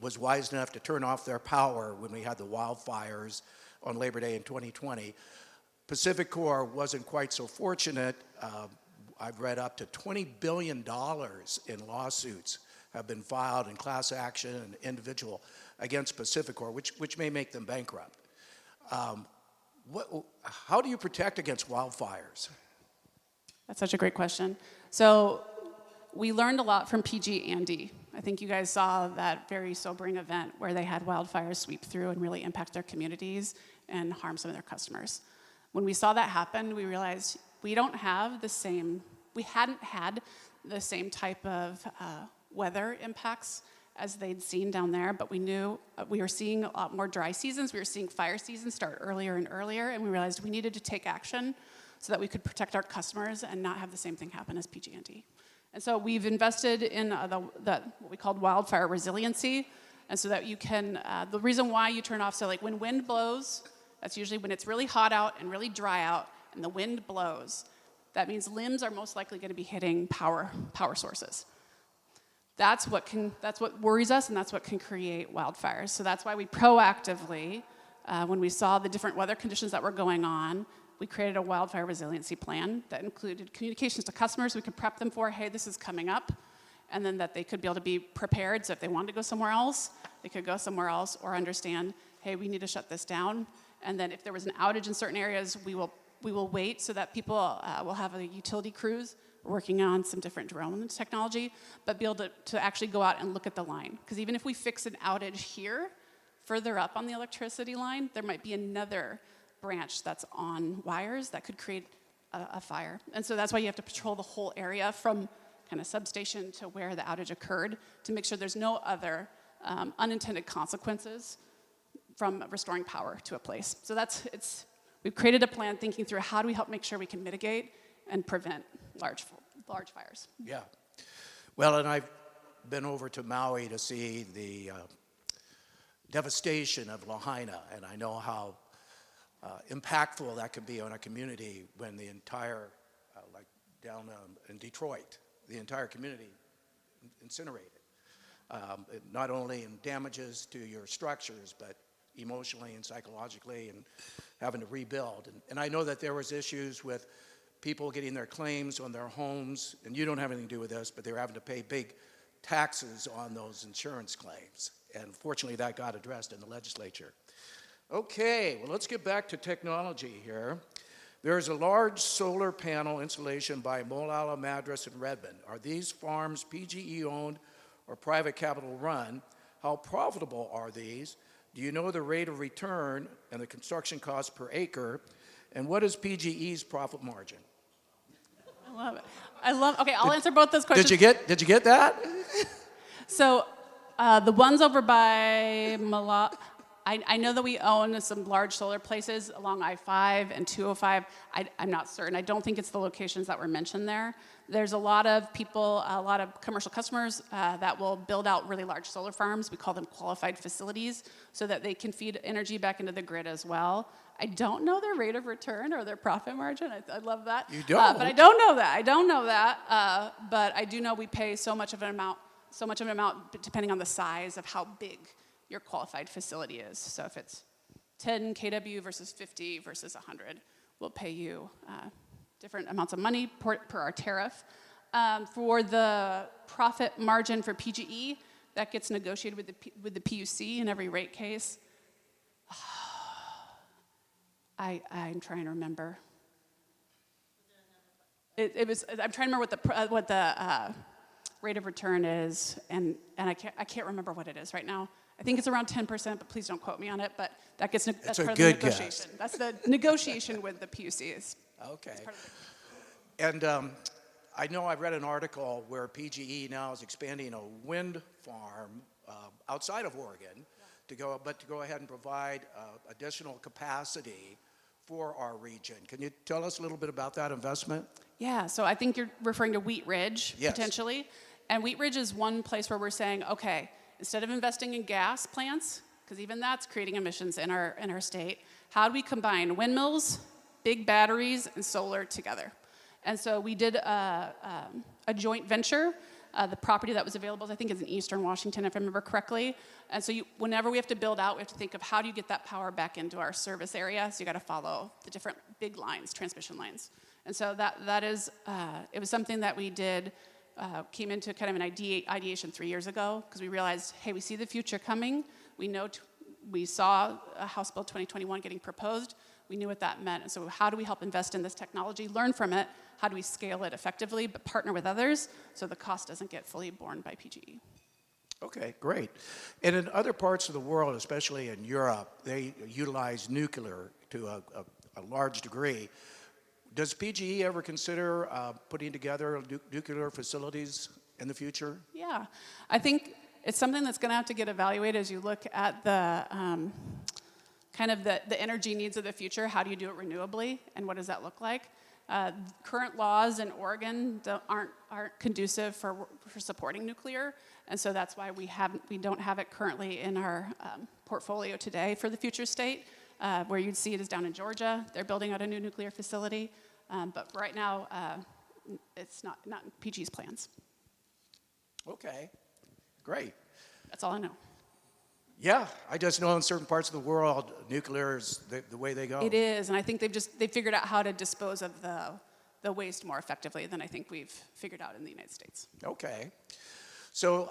was wise enough to turn off their power when we had the wildfires on Labor Day in 2020. Pacific Core wasn't quite so fortunate. I've read up to $20 billion in lawsuits have been filed in class action and individual against Pacific Core, which may make them bankrupt. How do you protect against wildfires? That's such a great question. So we learned a lot from PG&E. I think you guys saw that very sobering event where they had wildfires sweep through and really impact their communities and harm some of their customers. When we saw that happen, we realized we hadn't had the same type of weather impacts as they'd seen down there, but we knew we were seeing a lot more dry seasons. We were seeing fire seasons start earlier and earlier, and we realized we needed to take action so that we could protect our customers and not have the same thing happen as PG&E. And so we've invested in what we called wildfire resiliency, and so that you can, the reason why you turn off, so like when wind blows, that's usually when it's really hot out and really dry out, and the wind blows. That means limbs are most likely going to be hitting power sources. that's what worries us, and that's what can create wildfires. So that's why we proactively, when we saw the different weather conditions that were going on, we created a wildfire resiliency plan that included communications to customers we could prep them for, hey, this is coming up, and then that they could be able to be prepared, so if they wanted to go somewhere else, they could go somewhere else, or understand, hey, we need to shut this down. And then if there was an outage in certain areas, we will wait so that people will have a utility crews working on some different drone technology, but be able to actually go out and look at the line. Because even if we fix an outage here, further up on the electricity line, there might be another branch that's on wires that could create a fire. And so that's why you have to patrol the whole area from kind of substation to where the outage occurred to make sure there's no other unintended consequences from restoring power to a place. So we've created a plan thinking through how do we help make sure we can mitigate and prevent large fires. Yeah. Well, and I've been over to Maui to see the devastation of Lahaina, and I know how impactful that could be on a community when the entire, like down in Detroit, the entire community incinerated. Not only in damages to your structures, but emotionally and psychologically, and having to rebuild. And I know that there was issues with people getting their claims on their homes, and you don't have anything to do with this, but they were having to pay big taxes on those insurance claims. And fortunately, that got addressed in the legislature. Okay, well, let's get back to technology here. There's a large solar panel installation by Molalla Madras in Redmond. Are these farms PGE owned or private capital run? How profitable are these? Do you know the rate of return and the construction cost per acre? And what is PGE's profit margin? I love it. Okay, I'll answer both those questions. Did you get that? So the ones over by Malala, I know that we own some large solar places along I-5 and 205. I'm not certain. I don't think it's the locations that were mentioned there. There's a lot of people, a lot of commercial customers that will build out really large solar farms. We call them qualified facilities so that they can feed energy back into the grid as well. I don't know their rate of return or their profit margin. I love that. You don't? But I don't know that. But I do know we pay so much of an amount depending on the size of how big your qualified facility is. So if it's 10 kW versus 50 versus 100, we'll pay you different amounts of money per our tariff. For the profit margin for PGE, that gets negotiated with the PUC in every rate case. I'm trying to remember. I'm trying to remember what the rate of return is, and I can't remember what it is right now. I think it's around 10%, but please don't quote me on it. But that's part of the negotiation. Guess. That's the negotiation with the PUCs. Okay. And I know I read an article where PGE now is expanding a wind farm outside of Oregon to go ahead and provide additional capacity for our region. Can you tell us a little bit about that investment? Yeah, so I think you're referring to Wheat Ridge, yes, potentially. And Wheat Ridge is one place where we're saying, okay, instead of investing in gas plants, because even that's creating emissions in our state, how do we combine windmills, big batteries, and solar together? And so we did a joint venture. The property that was available, I think, is in Eastern Washington, if I remember correctly. And so whenever we have to build out, we have to think of how do you get that power back into our service area. So you got to follow the different big lines, transmission lines. And so that is, it was something that we did, came into kind of an ideation 3 years ago, because we realized, hey, we see the future coming. We know, we saw House Bill 2021 getting proposed. We knew what that meant. And so how do we help invest in this technology, learn from it? How do we scale it effectively, but partner with others so the cost doesn't get fully borne by PGE? Okay, great. And in other parts of the world, especially in Europe, they utilize nuclear to a large degree. Does PGE ever consider putting together nuclear facilities in the future? Yeah, I think it's something that's going to have to get evaluated as you look at the kind of the energy needs of the future. How do you do it renewably, and what does that look like? Current laws in Oregon aren't conducive for supporting nuclear, and so that's why we don't have it currently in our portfolio today for the future state. Where you'd see it is down in Georgia. They're building out a new nuclear facility, but right now it's not in PG's plans. Okay. Great. That's all I know. Yeah, I just know in certain parts of the world, nuclear is the way they go. It is, and I think they've figured out how to dispose of the waste more effectively than I think we've figured out in the United States. Okay. So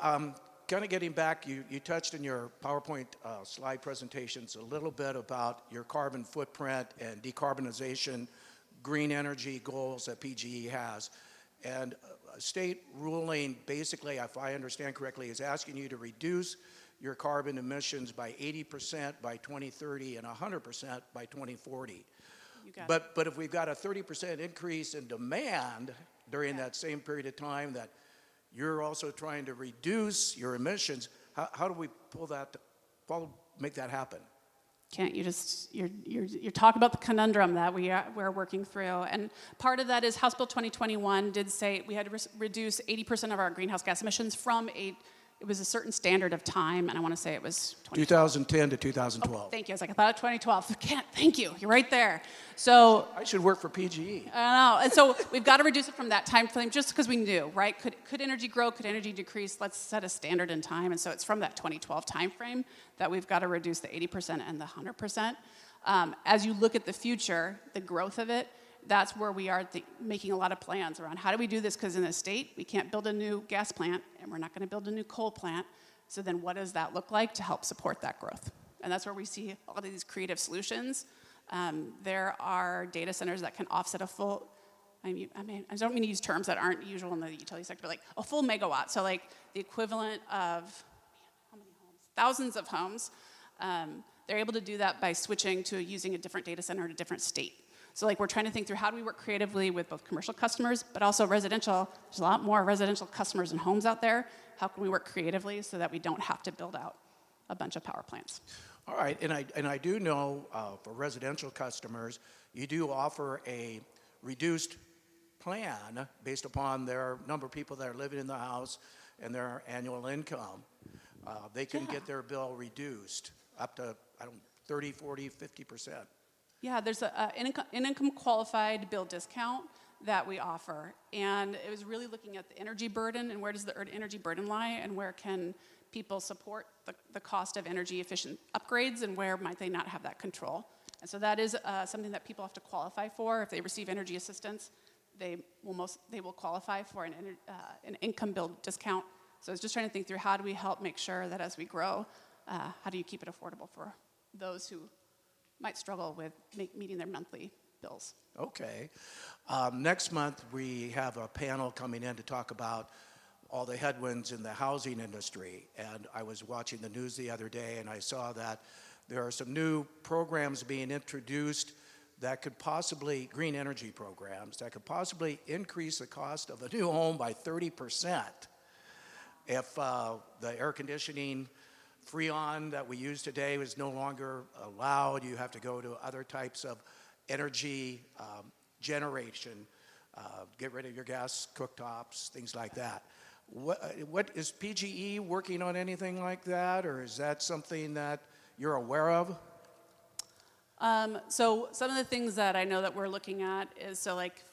kind of getting back, you touched in your PowerPoint slide presentations a little bit about your carbon footprint and decarbonization, green energy goals that PGE has. And a state ruling, basically, if I understand correctly, is asking you to reduce your carbon emissions by 80% by 2030 and 100% by 2040. You got it. But if we've got a 30% increase in demand during that same period of time that you're also trying to reduce your emissions, how do we make that happen? Can't you just, you're talking about the conundrum that we're working through. And part of that is House Bill 2021 did say we had to reduce 80% of our greenhouse gas emissions from it was a certain standard of time, and I want to say it was 2010 to 2012. Oh, thank you. I was like, I thought of 2012. Thank you. You're right there. So I should work for PGE. I know. And so we've got to reduce it from that time frame just because we knew, right? Could energy grow? Could energy decrease? Let's set a standard in time. And so it's from that 2012 time frame that we've got to reduce the 80% and the 100%. As you look at the future, the growth of it, that's where we are making a lot of plans around how do we do this, because in the state, we can't build a new gas plant, and we're not going to build a new coal plant. So then what does that look like to help support that growth? And that's where we see all of these creative solutions. There are data centers that can offset a full, I don't mean to use terms that aren't usual in the utility sector, but like a full megawatt. So like the equivalent of, how many homes? Thousands of homes. They're able to do that by switching to using a different data center in a different state. So like we're trying to think through how do we work creatively with both commercial customers, but also residential. There's a lot more residential customers and homes out there. How can we work creatively so that we don't have to build out a bunch of power plants? All right, and I do know for residential customers, you do offer a reduced plan based upon their number of people that are living in the house and their annual income. They can get their bill reduced up to, 30, 40, 50%. Yeah, there's an income qualified bill discount that we offer. And it was really looking at the energy burden and where does the energy burden lie and where can people support the cost of energy efficient upgrades and where might they not have that control. And so that is something that people have to qualify for. If they receive energy assistance, they will qualify for an income bill discount. So I was just trying to think through how do we help make sure that as we grow, how do you keep it affordable for those who might struggle with meeting their monthly bills. Okay. Next month, we have a panel coming in to talk about all the headwinds in the housing industry. And I was watching the news the other day, and I saw that there are some new programs being introduced that could possibly, green energy programs, that could possibly increase the cost of a new home by 30%. If the air conditioning Freon that we use today is no longer allowed. You have to go to other types of energy generation, get rid of your gas cooktops, things like that. What is PGE working on anything like that, or is that something that you're aware of? So some of the things that I know that we're looking at is, so like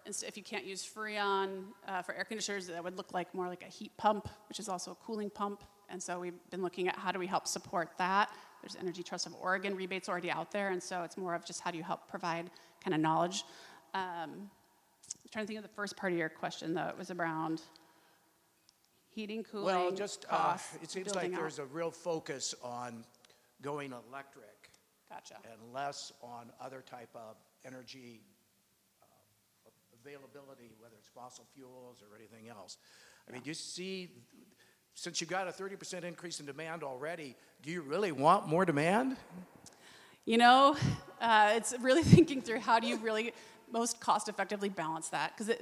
if you can't use Freon for air conditioners, that would look like more like a heat pump, which is also a cooling pump. And so we've been looking at how do we help support that. There's Energy Trust of Oregon rebates already out there, and so it's more of just how do you help provide kind of knowledge. I'm trying to think of the first part of your question, though. It was around heating, cooling, Well, just costs, it seems building like out. there's a real focus on going electric. Gotcha. And less on other type of energy availability, whether it's fossil fuels or anything else. I mean, do you see, since you got a 30% increase in demand already, do you really want more demand? You know, it's really thinking through how do you really most cost effectively balance that? Because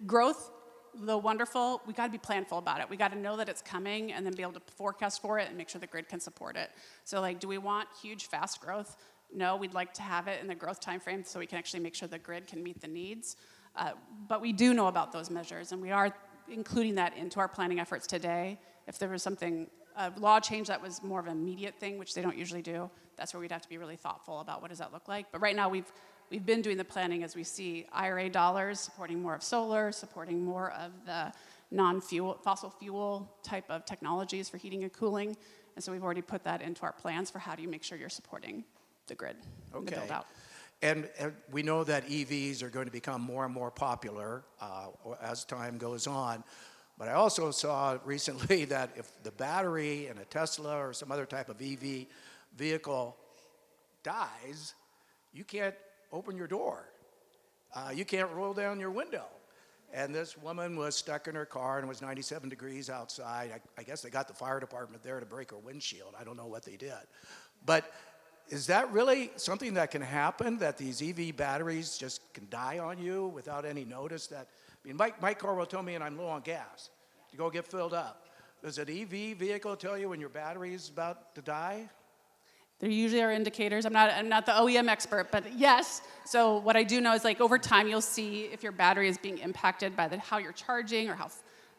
growth, though wonderful, we got to be planful about it. We got to know that it's coming and then be able to forecast for it and make sure the grid can support it. So like, do we want huge, fast growth? No, we'd like to have it in the growth time frame so we can actually make sure the grid can meet the needs. But we do know about those measures, and we are including that into our planning efforts today. If there was something, a law change that was more of an immediate thing, which they don't usually do, that's where we'd have to be really thoughtful about what does that look like. But right now, we've been doing the planning as we see IRA dollars supporting more of solar, supporting more of the fossil fuel type of technologies for heating and cooling. And so we've already put that into our plans for how do you make sure you're supporting the grid and the build out. And we know that EVs are going to become more and more popular as time goes on. But I also saw recently that if the battery in a Tesla or some other type of EV vehicle dies, you can't open your door. You can't roll down your window. And this woman was stuck in her car and it was 97 degrees outside. I guess they got the fire department there to break her windshield. I don't know what they did. But is that really something that can happen, that these EV batteries just can die on you without any notice? My car will tell me and I'm low on gas to go get filled up. Does an EV vehicle tell you when your battery is about to die? There usually are indicators. I'm not the OEM expert, but yes. So what I do know is like over time you'll see if your battery is being impacted by how you're charging or how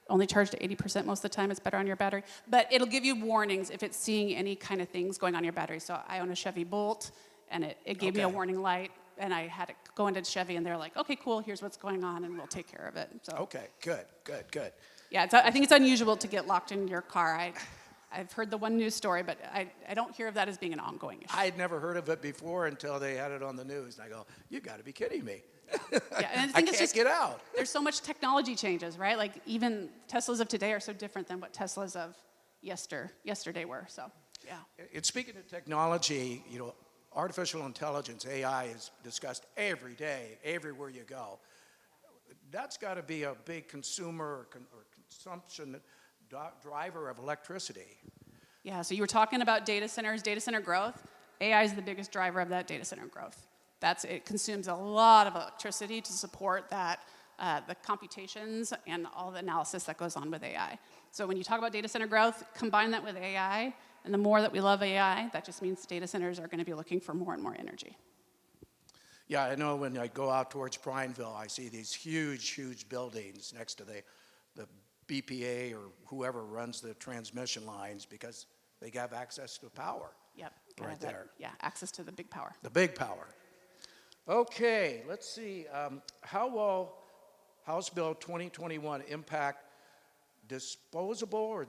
only charged to 80% most of the time, it's better on your battery. But it'll give you warnings if it's seeing any kind of things going on your battery. So I own a Chevy Bolt, and it gave me a warning light, and I had to go into Chevy, and they're like, okay, cool, here's what's going on, and we'll take care of it. So Okay, good. yeah, I think it's unusual to get locked in your car. I've heard the one news story, but I don't hear of that as being an ongoing issue. I had never heard of it before until they had it on the news. And I go, you got to be kidding me. Yeah, and I can't get out. There's so much technology changes, right? Like even Teslas of today are so different than what Teslas of yesterday were. So, yeah. And speaking of technology, artificial intelligence, AI, is discussed every day, everywhere you go. That's got to be a big consumer or consumption driver of electricity. Yeah, so you were talking about data centers, data center growth. AI is the biggest driver of that data center growth. It consumes a lot of electricity to support that, the computations and all the analysis that goes on with AI. So when you talk about data center growth, combine that with AI, and the more that we love AI, that just means data centers are going to be looking for more and more energy. Yeah, I know when I go out towards Prineville, I see these huge buildings next to the BPA or whoever runs the transmission lines because they have access to power. Yep. Right there. Yeah, access to the big power. The big power. Okay, let's see. How will House Bill 2021 impact disposable or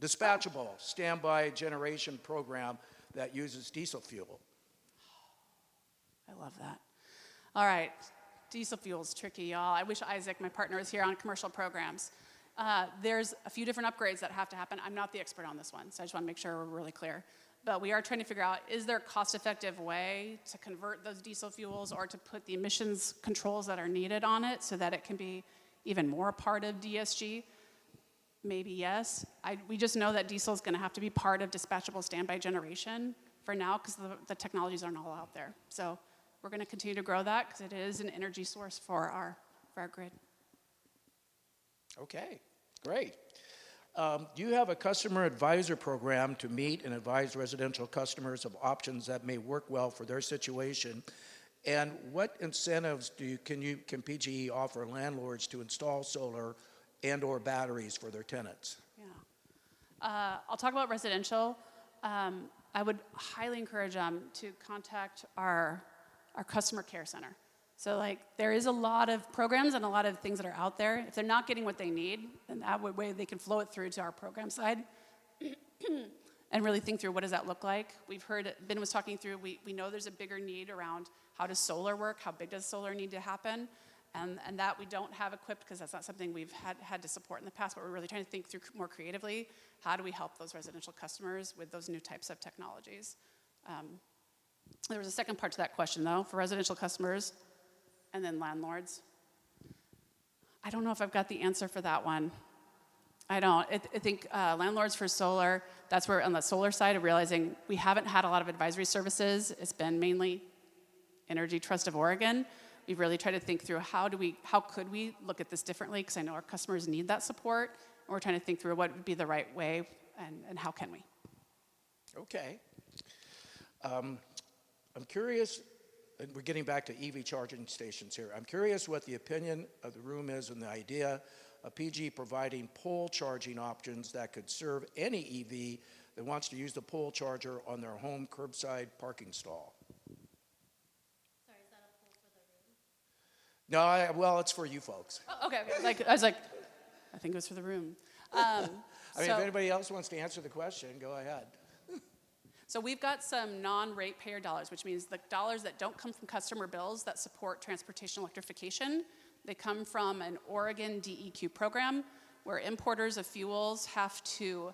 dispatchable standby generation program that uses diesel fuel? I love that. All right. Diesel fuel is tricky, y'all. I wish Isaac, my partner, was here on commercial programs. There's a few different upgrades that have to happen. I'm not the expert on this one, so I just want to make sure we're really clear. But we are trying to figure out, is there a cost-effective way to convert those diesel fuels or to put the emissions controls that are needed on it so that it can be even more a part of DSG? Maybe yes. We just know that diesel is going to have to be part of dispatchable standby generation for now because the technologies aren't all out there. So we're going to continue to grow that because it is an energy source for our grid. Okay, great. Do you have a customer advisor program to meet and advise residential customers of options that may work well for their situation? And what incentives can PGE offer landlords to install solar and/or batteries for their tenants? Yeah, I'll talk about residential. I would highly encourage them to contact our customer care center. So there is a lot of programs and a lot of things that are out there. If they're not getting what they need, then that way they can flow it through to our program side and really think through what does that look like. We've heard, Ben was talking through, we know there's a bigger need around how does solar work, how big does solar need to happen, and that we don't have equipped because that's not something we've had to support in the past, but we're really trying to think through more creatively, how do we help those residential customers with those new types of technologies. There was a second part to that question though, for residential customers and then landlords. I don't know if I've got the answer for that one. I don't. I think landlords for solar, that's where on the solar side of realizing we haven't had a lot of advisory services. It's been mainly Energy Trust of Oregon. We've really tried to think through how could we look at this differently because I know our customers need that support. And we're trying to think through what would be the right way and how can we. Okay. I'm curious, and we're getting back to EV charging stations here. I'm curious what the opinion of the room is on the idea of PG providing pole charging options that could serve any EV that wants to use the pole charger on their home curbside parking stall. No, well, it's for you folks. Oh, okay. I was like, I think it was for the room. I mean, if anybody else wants to answer the question, go ahead. So we've got some non-ratepayer dollars, which means the dollars that don't come from customer bills that support transportation electrification. They come from an Oregon DEQ program where importers of fuels have to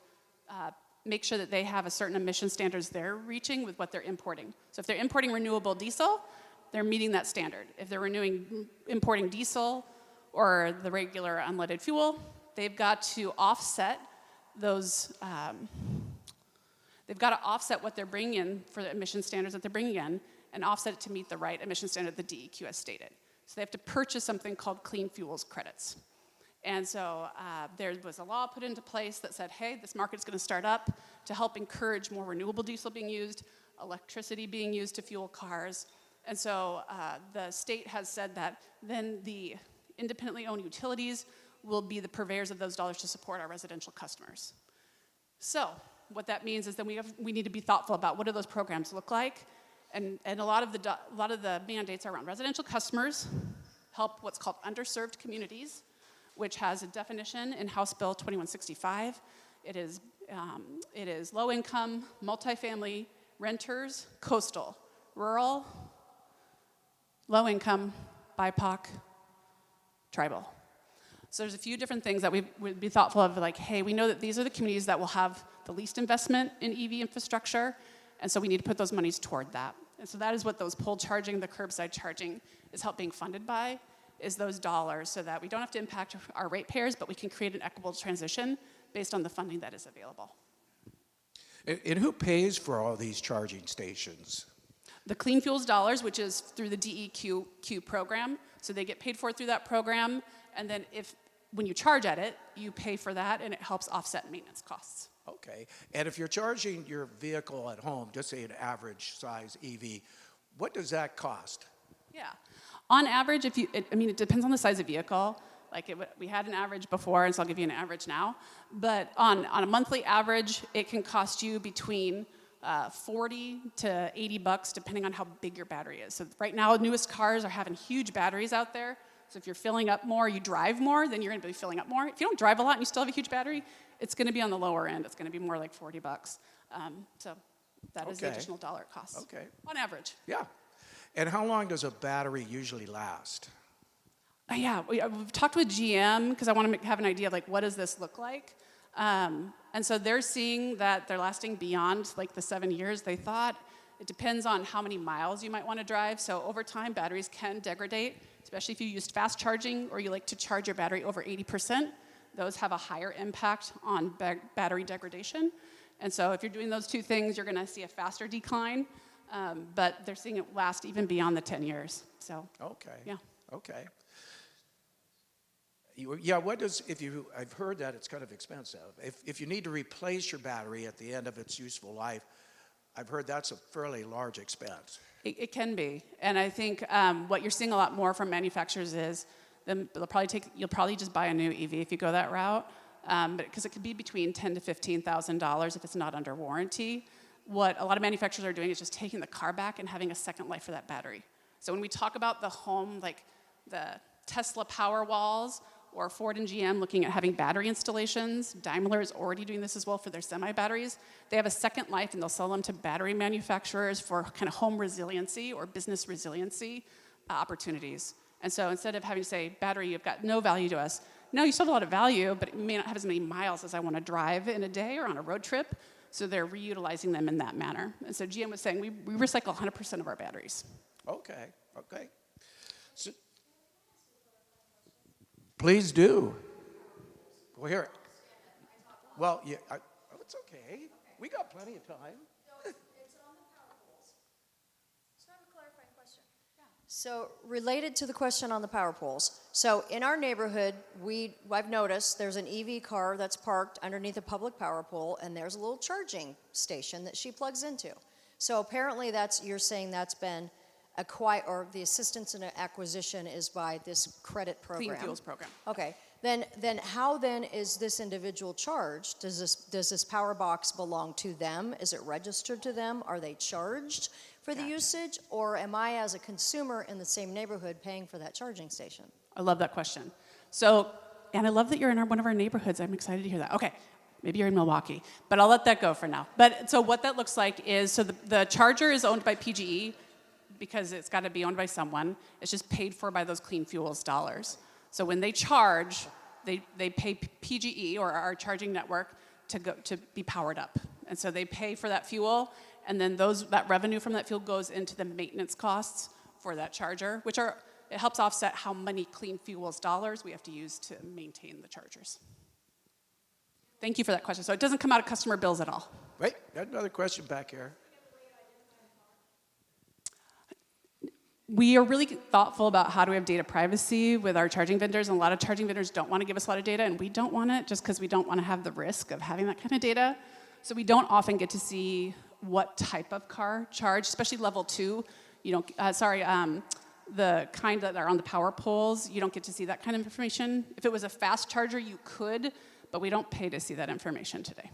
make sure that they have a certain emission standards they're reaching with what they're importing. So if they're importing renewable diesel, they're meeting that standard. If they're importing diesel or the regular unleaded fuel, they've got to offset those. They've got to offset what they're bringing in for the emission standards that they're bringing in and offset it to meet the right emission standard the DEQ has stated. So they have to purchase something called clean fuels credits. And so there was a law put into place that said, hey, this market's going to start up to help encourage more renewable diesel being used, electricity being used to fuel cars. And so the state has said that then the independently owned utilities will be the purveyors of those dollars to support our residential customers. So what that means is that we need to be thoughtful about what do those programs look like. And a lot of the mandates are around residential customers, help what's called underserved communities, which has a definition in House Bill 2165. It is low income, multifamily, renters, coastal, rural, low income, BIPOC, tribal. So there's a few different things that we would be thoughtful of, like, hey, we know that these are the communities that will have the least investment in EV infrastructure, and so we need to put those monies toward that. And so that is what those pole charging, the curbside charging is being funded by, is those dollars, so that we don't have to impact our ratepayers, but we can create an equitable transition based on the funding that is available. And who pays for all these charging stations? The Clean Fuels dollars, which is through the DEQ program, so they get paid for it through that program, and then when you charge at it, you pay for that, and it helps offset maintenance costs. Okay. And if you're charging your vehicle at home, just say an average size EV, what does that cost? Yeah. On average, it depends on the size of vehicle. Like we had an average before, and so I'll give you an average now. But on a monthly average, it can cost you between $40 to $80, depending on how big your battery is. So right now, newest cars are having huge batteries out there. So if you're filling up more, you drive more, then you're going to be filling up more. If you don't drive a lot and you still have a huge battery, it's going to be on the lower end. It's going to be more like $40. So that is the additional dollar it costs. Okay. On average. Yeah. And how long does a battery usually last? Yeah, we've talked with GM because I want to have an idea of like what does this look like. And so they're seeing that they're lasting beyond like the 7 years they thought. It depends on how many miles you might want to drive. So over time, batteries can degrade, especially if you used fast charging or you like to charge your battery over 80%. Those have a higher impact on battery degradation. And so if you're doing those two things, you're going to see a faster decline. But they're seeing it last even beyond the 10 years. So, okay. Yeah. Okay. Yeah, I've heard that it's kind of expensive. If you need to replace your battery at the end of its useful life, I've heard that's a fairly large expense. It can be. And I think what you're seeing a lot more from manufacturers is you'll probably just buy a new EV if you go that route, because it could be between $10,000 to $15,000 if it's not under warranty. What a lot of manufacturers are doing is just taking the car back and having a second life for that battery. So when we talk about the home, like the Tesla Powerwalls or Ford and GM looking at having battery installations, Daimler is already doing this as well for their semi-batteries. They have a second life and they'll sell them to battery manufacturers for kind of home resiliency or business resiliency opportunities. And so instead of having to say, battery, you've got no value to us, no, you still have a lot of value, but it may not have as many miles as I want to drive in a day or on a road trip. So they're reutilizing them in that manner. And so GM was saying, we recycle 100% of our batteries. Okay, okay. So, please do. Well, here. Well, yeah, it's okay. We got plenty of time. It's on the power poles. So I have a clarifying question. So related to the question on the power poles, so in our neighborhood, I've noticed there's an EV car that's parked underneath a public power pole, and there's a little charging station that she plugs into. So apparently you're saying that's been acquired, or the assistance in acquisition is by this credit program. Clean Fuels program. Okay. Then how then is this individual charged? Does this power box belong to them? Is it registered to them? Are they charged for the usage, or am I, as a consumer in the same neighborhood, paying for that charging station? I love that question. So, and I love that you're in one of our neighborhoods. I'm excited to hear that. Okay, maybe you're in Milwaukee, but I'll let that go for now. But so what that looks like is, so the charger is owned by PGE because it's got to be owned by someone. It's just paid for by those clean fuels dollars. So when they charge, they pay PGE, or our charging network, to be powered up. And so they pay for that fuel, and then that revenue from that fuel goes into the maintenance costs for that charger, which it helps offset how many clean fuels dollars we have to use to maintain the chargers. Thank you for that question. So it doesn't come out of customer bills at all. Wait, got another question back here. We are really thoughtful about how do we have data privacy with our charging vendors, and a lot of charging vendors don't want to give us a lot of data, and we don't want it just because we don't want to have the risk of having that kind of data. So we don't often get to see what type of car charged, especially level 2. You don't, the kind that are on the power poles, you don't get to see that kind of information. If it was a fast charger, you could, but we don't pay to see that information today.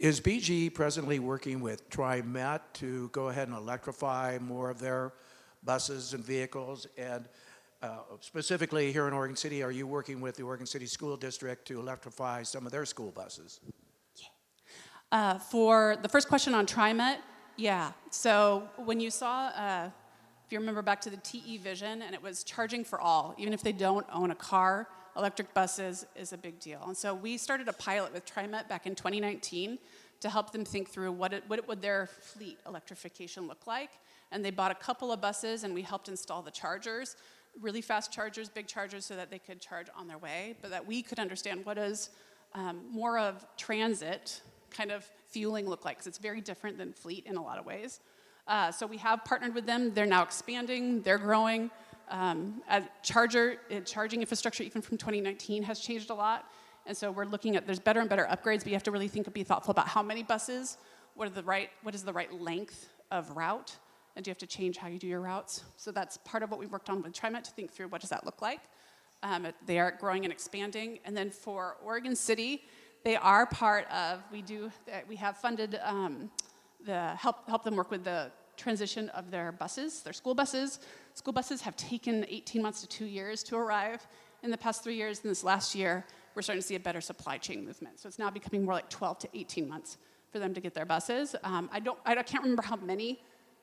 Is PGE presently working with TriMet to go ahead and electrify more of their buses and vehicles? And specifically here in Oregon City, are you working with the Oregon City School District to electrify some of their school buses? For the first question on TriMet, yeah. So when you saw, if you remember back to the TE vision, and it was charging for all, even if they don't own a car, electric buses is a big deal. And so we started a pilot with TriMet back in 2019 to help them think through what would their fleet electrification look like. And they bought a couple of buses, and we helped install the chargers, really fast chargers, big chargers, so that they could charge on their way, but that we could understand what does more of transit kind of fueling look like, because it's very different than fleet in a lot of ways. So we have partnered with them. They're now expanding. They're growing. Charging infrastructure, even from 2019, has changed a lot. And so we're looking at, there's better and better upgrades, but you have to really be thoughtful about how many buses, what is the right length of route, and do you have to change how you do your routes? So that's part of what we worked on with TriMet, to think through what does that look like. They are growing and expanding. And then for Oregon City, they are part of, we have funded help them work with the transition of their buses, their school buses. School buses have taken 18 months to 2 years to arrive in the past 3 years. And this last year, we're starting to see a better supply chain movement. So it's now becoming more like 12 to 18 months for them to get their buses. I can't remember how many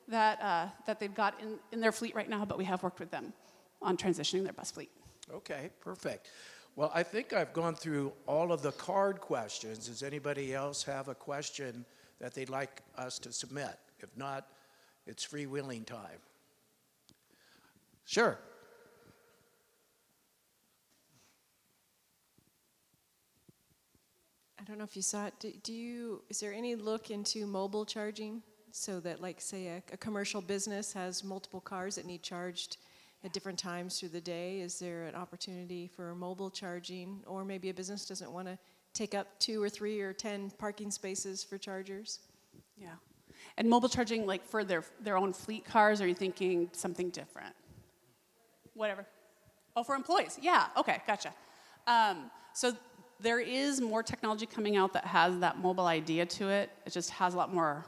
that they've got in their fleet right now, but we have worked with them on transitioning their bus fleet. Okay, perfect. Well, I think I've gone through all of the card questions. Does anybody else have a question that they'd like us to submit? If not, it's freewheeling time. Sure. I don't know if you saw it. Is there any look into mobile charging, so that, like, say, a commercial business has multiple cars that need charged at different times through the day? Is there an opportunity for mobile charging, or maybe a business doesn't want to take up 2 or 3 or 10 parking spaces for chargers? Yeah. And mobile charging, like for their own fleet cars, or are you thinking something different? Whatever. Oh, for employees. Yeah, okay, gotcha. So there is more technology coming out that has that mobile idea to it. It just has a lot more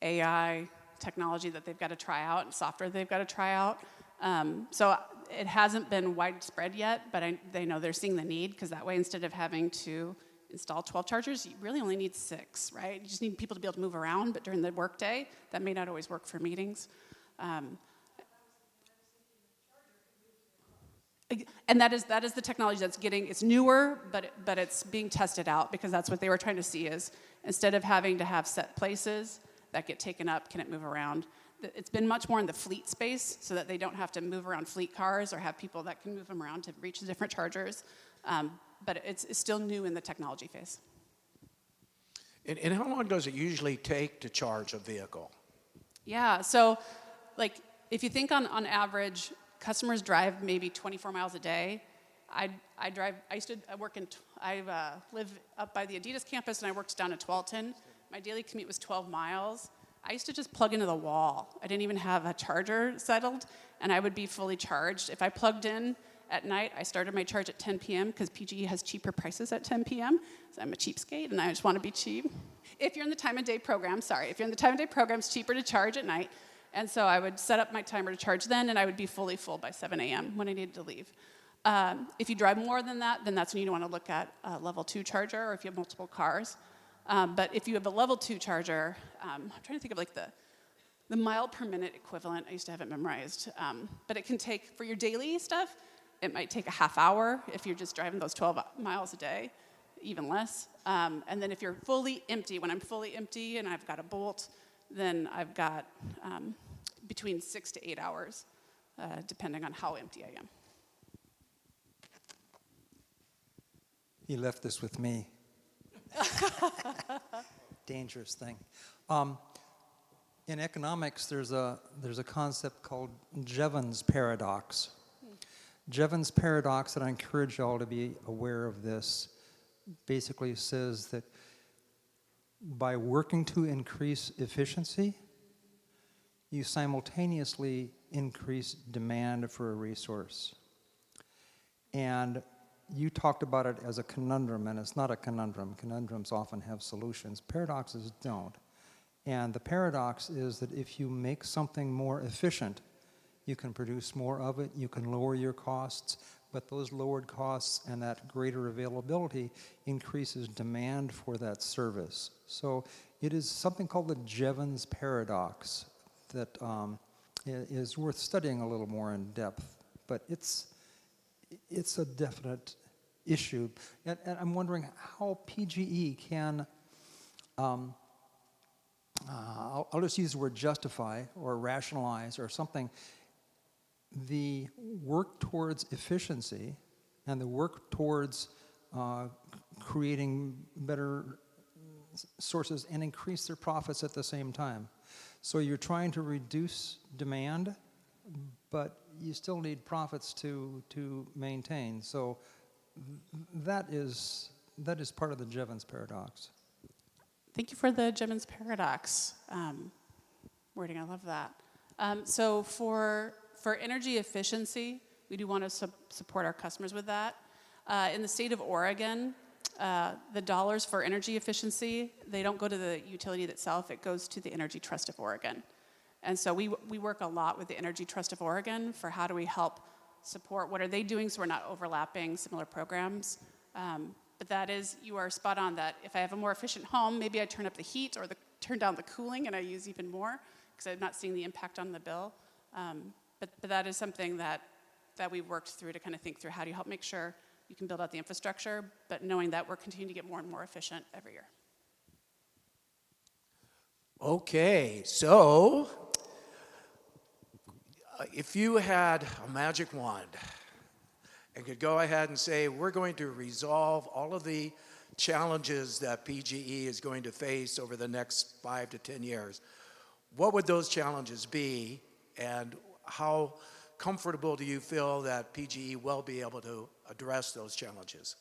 AI technology that they've got to try out, and software they've got to try out. So it hasn't been widespread yet, but they know they're seeing the need, because that way, instead of having to install 12 chargers, you really only need 6, right? You just need people to be able to move around, but during the workday, that may not always work for meetings. And that is the technology that's it's newer, but it's being tested out, because that's what they were trying to see is, instead of having to have set places that get taken up, can it move around? It's been much more in the fleet space, so that they don't have to move around fleet cars or have people that can move them around to reach the different chargers. But it's still new in the technology phase. And how long does it usually take to charge a vehicle? Yeah, so like if you think on average, customers drive maybe 24 miles a day. I live up by the Adidas campus, and I worked down at Tualatin. My daily commute was 12 miles. I used to just plug into the wall. I didn't even have a charger settled, and I would be fully charged. If I plugged in at night. I started my charge at 10 p.m. because PGE has cheaper prices at 10 p.m. So I'm a cheapskate, and I just want to be cheap. If you're in the time of day program, if you're in the time of day program, it's cheaper to charge at night. And so I would set up my timer to charge then, and I would be fully full by 7 a.m. when I needed to leave. If you drive more than that, then that's when you want to look at a level 2 charger, or if you have multiple cars. But if you have a level 2 charger, I'm trying to think of like the mile per minute equivalent. I used to have it memorized. But it can take, for your daily stuff, it might take a half hour if you're just driving those 12 miles a day, even less. And then if you're fully empty, when I'm fully empty and I've got a bolt, then I've got between 6 to 8 hours, depending on how empty I am. You left this with me. Dangerous thing. In economics, there's a concept called Jevons paradox. Jevons paradox, and I encourage y'all to be aware of this, basically says that by working to increase efficiency, you simultaneously increase demand for a resource. And you talked about it as a conundrum, and it's not a conundrum. Conundrums often have solutions. Paradoxes don't. And the paradox is that if you make something more efficient, you can produce more of it, you can lower your costs, but those lowered costs and that greater availability increases demand for that service. So it is something called the Jevons paradox that is worth studying a little more in depth, but it's a definite issue. And I'm wondering how PGE can, I'll just use the word justify or rationalize or something, the work towards efficiency and the work towards creating better sources and increase their profits at the same time. So you're trying to reduce demand, but you still need profits to maintain. So that is part of the Jevons paradox. Thank you for the Jevons paradox wording. I love that. So for energy efficiency, we do want to support our customers with that. In the state of Oregon, the dollars for energy efficiency, they don't go to the utility itself, it goes to the Energy Trust of Oregon. And so we work a lot with the Energy Trust of Oregon for how do we help support, what are they doing so we're not overlapping similar programs. But that is, you are spot on that if I have a more efficient home, maybe I turn up the heat or turn down the cooling and I use even more because I'm not seeing the impact on the bill. But that is something that we've worked through to kind of think through how do you help make sure you can build out the infrastructure, but knowing that we're continuing to get more and more efficient every year. Okay, so if you had a magic wand and could go ahead and say, we're going to resolve all of the challenges that PGE is going to face over the next 5 to 10 years, what would those challenges be, and how comfortable do you feel that PGE will be able to address those challenges?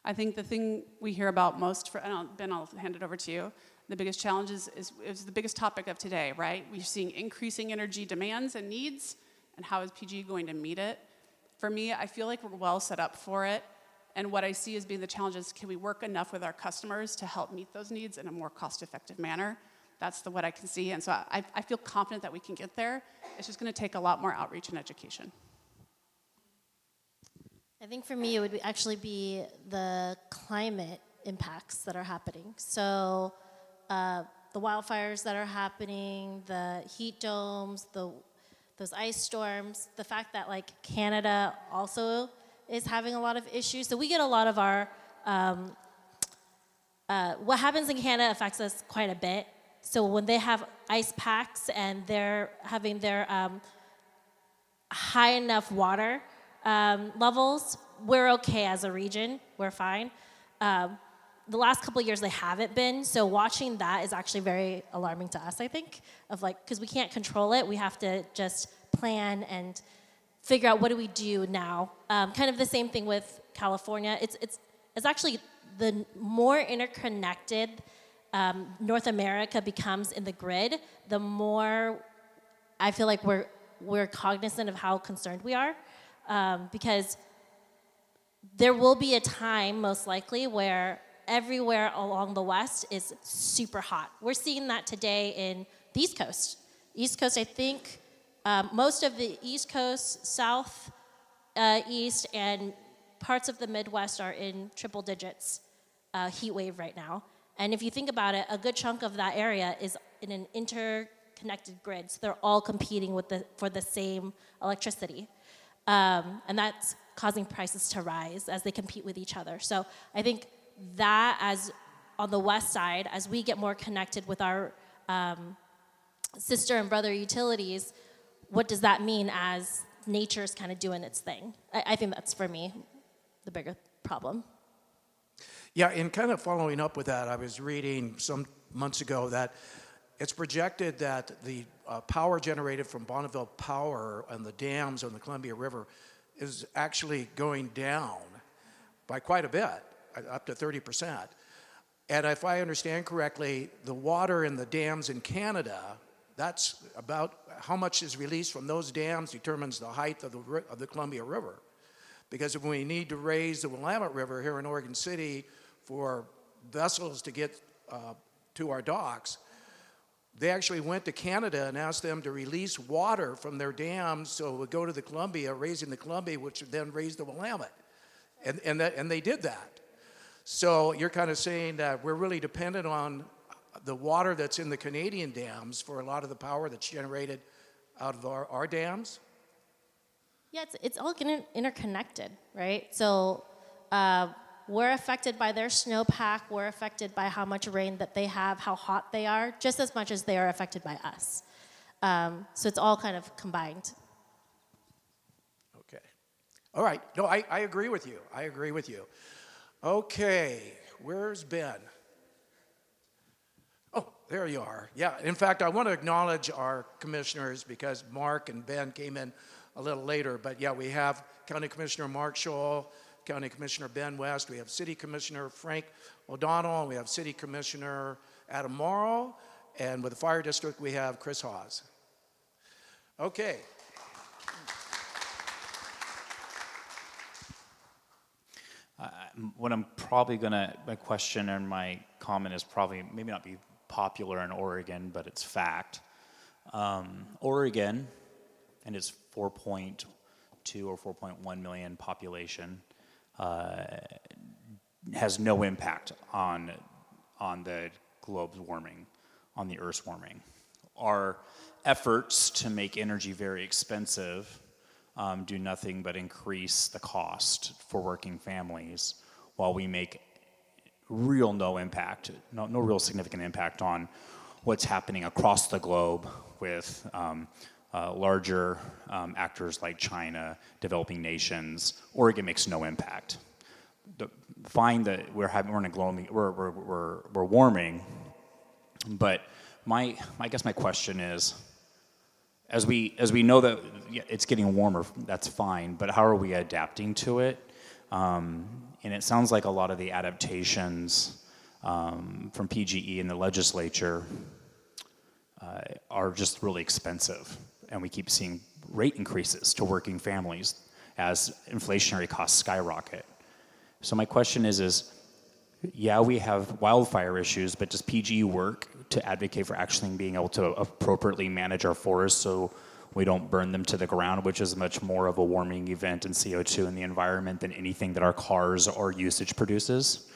I think the thing we hear about most, Ben, I'll hand it over to you. The biggest challenge is the biggest topic of today, right? We're seeing increasing energy demands and needs, and how is PGE going to meet it? For me, I feel like we're well set up for it, and what I see as being the challenge is, can we work enough with our customers to help meet those needs in a more cost-effective manner? That's what I can see, and so I feel confident that we can get there. It's just going to take a lot more outreach and education. I think for me, it would actually be the climate impacts that are happening. So the wildfires that are happening, the heat domes, those ice storms, the fact that like Canada also is having a lot of issues. So we get a lot of our, what happens in Canada affects us quite a bit. So when they have ice packs and they're having their high enough water levels, we're okay as a region, we're fine. The last couple of years they haven't been, so watching that is actually very alarming to us, I think, of like, because we can't control it, we have to just plan and figure out what do we do now. Kind of the same thing with California. It's actually the more interconnected North America becomes in the grid, the more I feel like we're cognizant of how concerned we are. because there will be a time, most likely, where everywhere along the west is super hot. We're seeing that today in the East Coast. East Coast, I think, most of the East Coast, South, East, and parts of the Midwest are in triple digits heat wave right now. And if you think about it, a good chunk of that area is in an interconnected grid. So they're all competing for the same electricity. And that's causing prices to rise as they compete with each other. So I think that, as on the west side, as we get more connected with our sister and brother utilities, what does that mean as nature's kind of doing its thing? I think that's, for me, the bigger problem. Yeah, and kind of following up with that, I was reading some months ago that it's projected that the power generated from Bonneville Power and the dams on the Columbia River is actually going down by quite a bit, up to 30%. And if I understand correctly, the water in the dams in Canada, that's about how much is released from those dams determines the height of the Columbia River. Because if we need to raise the Willamette River here in Oregon City for vessels to get to our docks, they actually went to Canada and asked them to release water from their dams so it would go to the Columbia, raising the Columbia, which would then raise the Willamette. And they did that. So you're kind of saying that we're really dependent on the water that's in the Canadian dams for a lot of the power that's generated out of our dams? Yeah, it's all interconnected, right? So we're affected by their snowpack. We're affected by how much rain that they have, how hot they are, just as much as they are affected by us. So it's all kind of combined. Okay. All right. No, I agree with you. I agree with you. Okay. Where's Ben? Oh, there you are. Yeah. In fact, I want to acknowledge our commissioners because Mark and Ben came in a little later. But yeah, we have County Commissioner Mark Scholl, County Commissioner Ben West, we have City Commissioner Frank O'Donnell, and we have City Commissioner Adam Morrow, and with the Fire District we have Chris Hawes. Okay. What I'm probably gonna, my question and my comment is probably maybe not be popular in Oregon, but it's fact. Oregon and its 4.2 or 4.1 million population has no impact on the globe's warming, on the Earth's warming. Our efforts to make energy very expensive do nothing but increase the cost for working families, while we make real no real significant impact on what's happening across the globe with larger actors like China, developing nations. Oregon makes no impact. Fine that we're in a glowing, we're warming, but I guess my question is, as we know that it's getting warmer, that's fine, but how are we adapting to it? And it sounds like a lot of the adaptations from PGE and the legislature are just really expensive, and we keep seeing rate increases to working families as inflationary costs skyrocket. So my question is yeah, we have wildfire issues, but does PGE work to advocate for actually being able to appropriately manage our forests so we don't burn them to the ground, which is much more of a warming event in CO2 in the environment than anything that our cars or usage produces?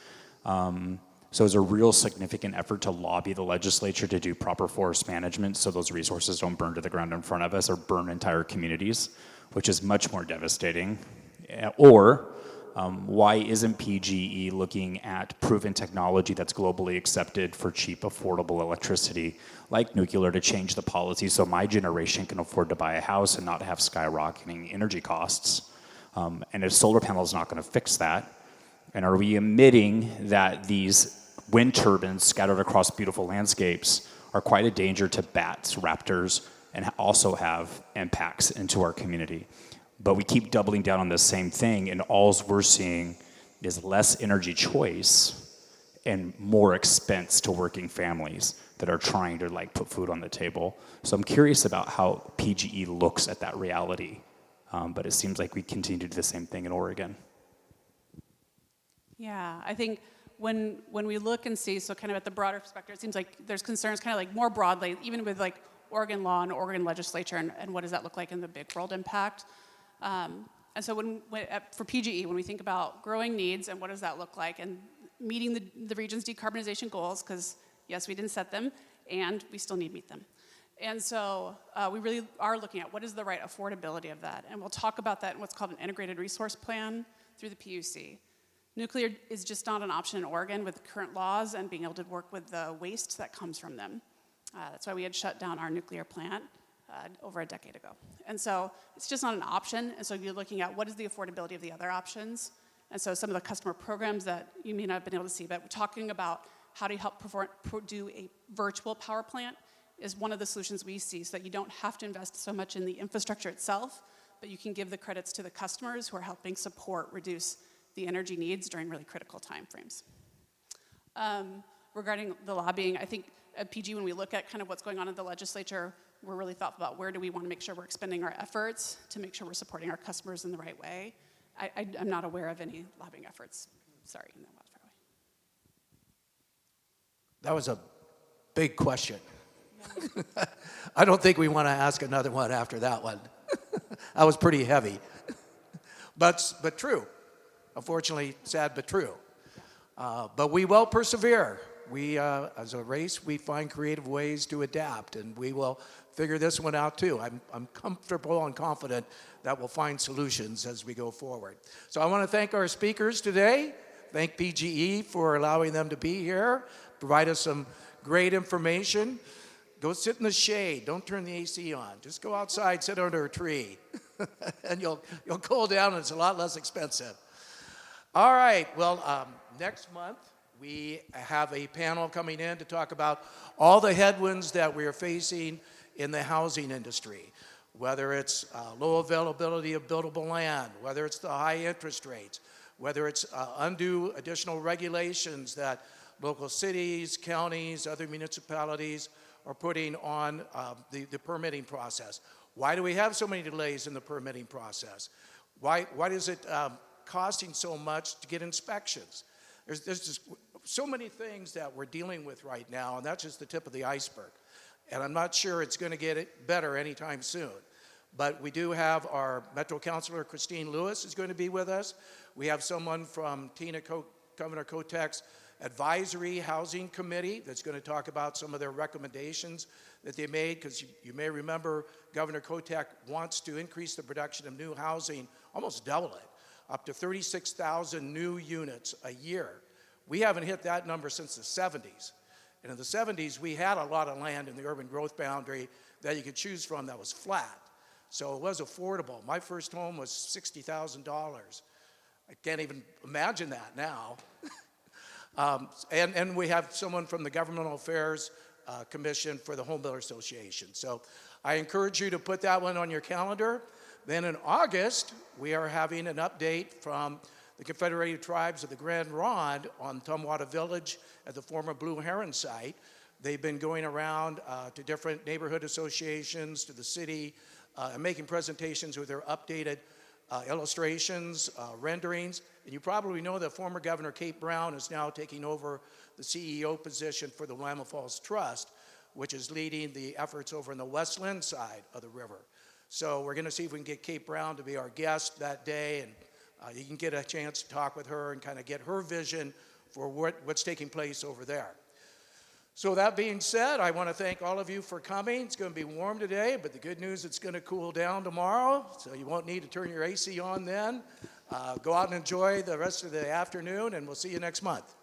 So it's a real significant effort to lobby the legislature to do proper forest management so those resources don't burn to the ground in front of us or burn entire communities, which is much more devastating. Or why isn't PGE looking at proven technology that's globally accepted for cheap, affordable electricity, like nuclear, to change the policy so my generation can afford to buy a house and not have skyrocketing energy costs? And if solar panels not going to fix that, and are we admitting that these wind turbines scattered across beautiful landscapes are quite a danger to bats, raptors, and also have impacts into our community? But we keep doubling down on the same thing, and all we're seeing is less energy choice and more expense to working families that are trying to put food on the table. So I'm curious about how PGE looks at that reality but it seems like we continue to do the same thing in Oregon. Yeah, I think when we look and see, so kind of at the broader perspective, it seems like there's concerns kind of like more broadly, even with like Oregon law and Oregon legislature, and what does that look like in the big world impact. And so for PGE, when we think about growing needs and what does that look like, and meeting the region's decarbonization goals, because yes, we didn't set them, and we still need to meet them. And so we really are looking at what is the right affordability of that. And we'll talk about that in what's called an integrated resource plan through the PUC. Nuclear is just not an option in Oregon with current laws and being able to work with the waste that comes from them. That's why we had shut down our nuclear plant over a decade ago. And so it's just not an option. And so you're looking at what is the affordability of the other options. And so some of the customer programs that you may not have been able to see, but we're talking about how to help do a virtual power plant is one of the solutions we see, so that you don't have to invest so much in the infrastructure itself, but you can give the credits to the customers who are helping reduce the energy needs during really critical time frames. Regarding the lobbying, I think at PG, when we look at kind of what's going on in the legislature, we're really thoughtful about where do we want to make sure we're expending our efforts to make sure we're supporting our customers in the right way. I'm not aware of any lobbying efforts, sorry, in that way. That was a big question. I don't think we want to ask another one after that one. That was pretty heavy. But true. Unfortunately, sad but true. But we will persevere. We, as a race, we find creative ways to adapt, and we will figure this one out too. I'm comfortable and confident that we'll find solutions as we go forward. So I want to thank our speakers today. Thank PGE for allowing them to be here, provide us some great information. Go sit in the shade. Don't turn the AC on. Just go outside, sit under a tree, and you'll cool down, and it's a lot less expensive. All right. Well, next month we have a panel coming in to talk about all the headwinds that we are facing in the housing industry, whether it's low availability of buildable land, whether it's the high interest rates, whether it's undue additional regulations that local cities, counties, other municipalities are putting on the permitting process. Why do we have so many delays in the permitting process? Why is it costing so much to get inspections? There's just so many things that we're dealing with right now, and that's just the tip of the iceberg. And I'm not sure it's going to get better anytime soon. But we do have our Metro Councilor, Christine Lewis, is going to be with us. We have someone from Governor Kotek's Advisory Housing Committee that's going to talk about some of their recommendations that they made, because you may remember Governor Kotek wants to increase the production of new housing, almost double it, up to 36,000 new units a year. We haven't hit that number since the 70s. And in the 70s, we had a lot of land in the urban growth boundary that you could choose from that was flat. So it was affordable. My first home was $60,000. I can't even imagine that now. And we have someone from the Governmental Affairs Commission for the Home Builder Association. So I encourage you to put that one on your calendar. Then in August, we are having an update from the Confederated Tribes of the Grand Ronde on Tumwater Village at the former Blue Heron site. They've been going around to different neighborhood associations, to the city, and making presentations with their updated illustrations, renderings. And you probably know that former Governor Kate Brown is now taking over the CEO position for the Willamette Falls Trust, which is leading the efforts over on the West Lynn side of the river. So we're going to see if we can get Kate Brown to be our guest that day, and you can get a chance to talk with her and kind of get her vision for what's taking place over there. So that being said, I want to thank all of you for coming. It's going to be warm today, but the good news, it's going to cool down tomorrow, so you won't need to turn your AC on then. Go out and enjoy the rest of the afternoon, and we'll see you next month.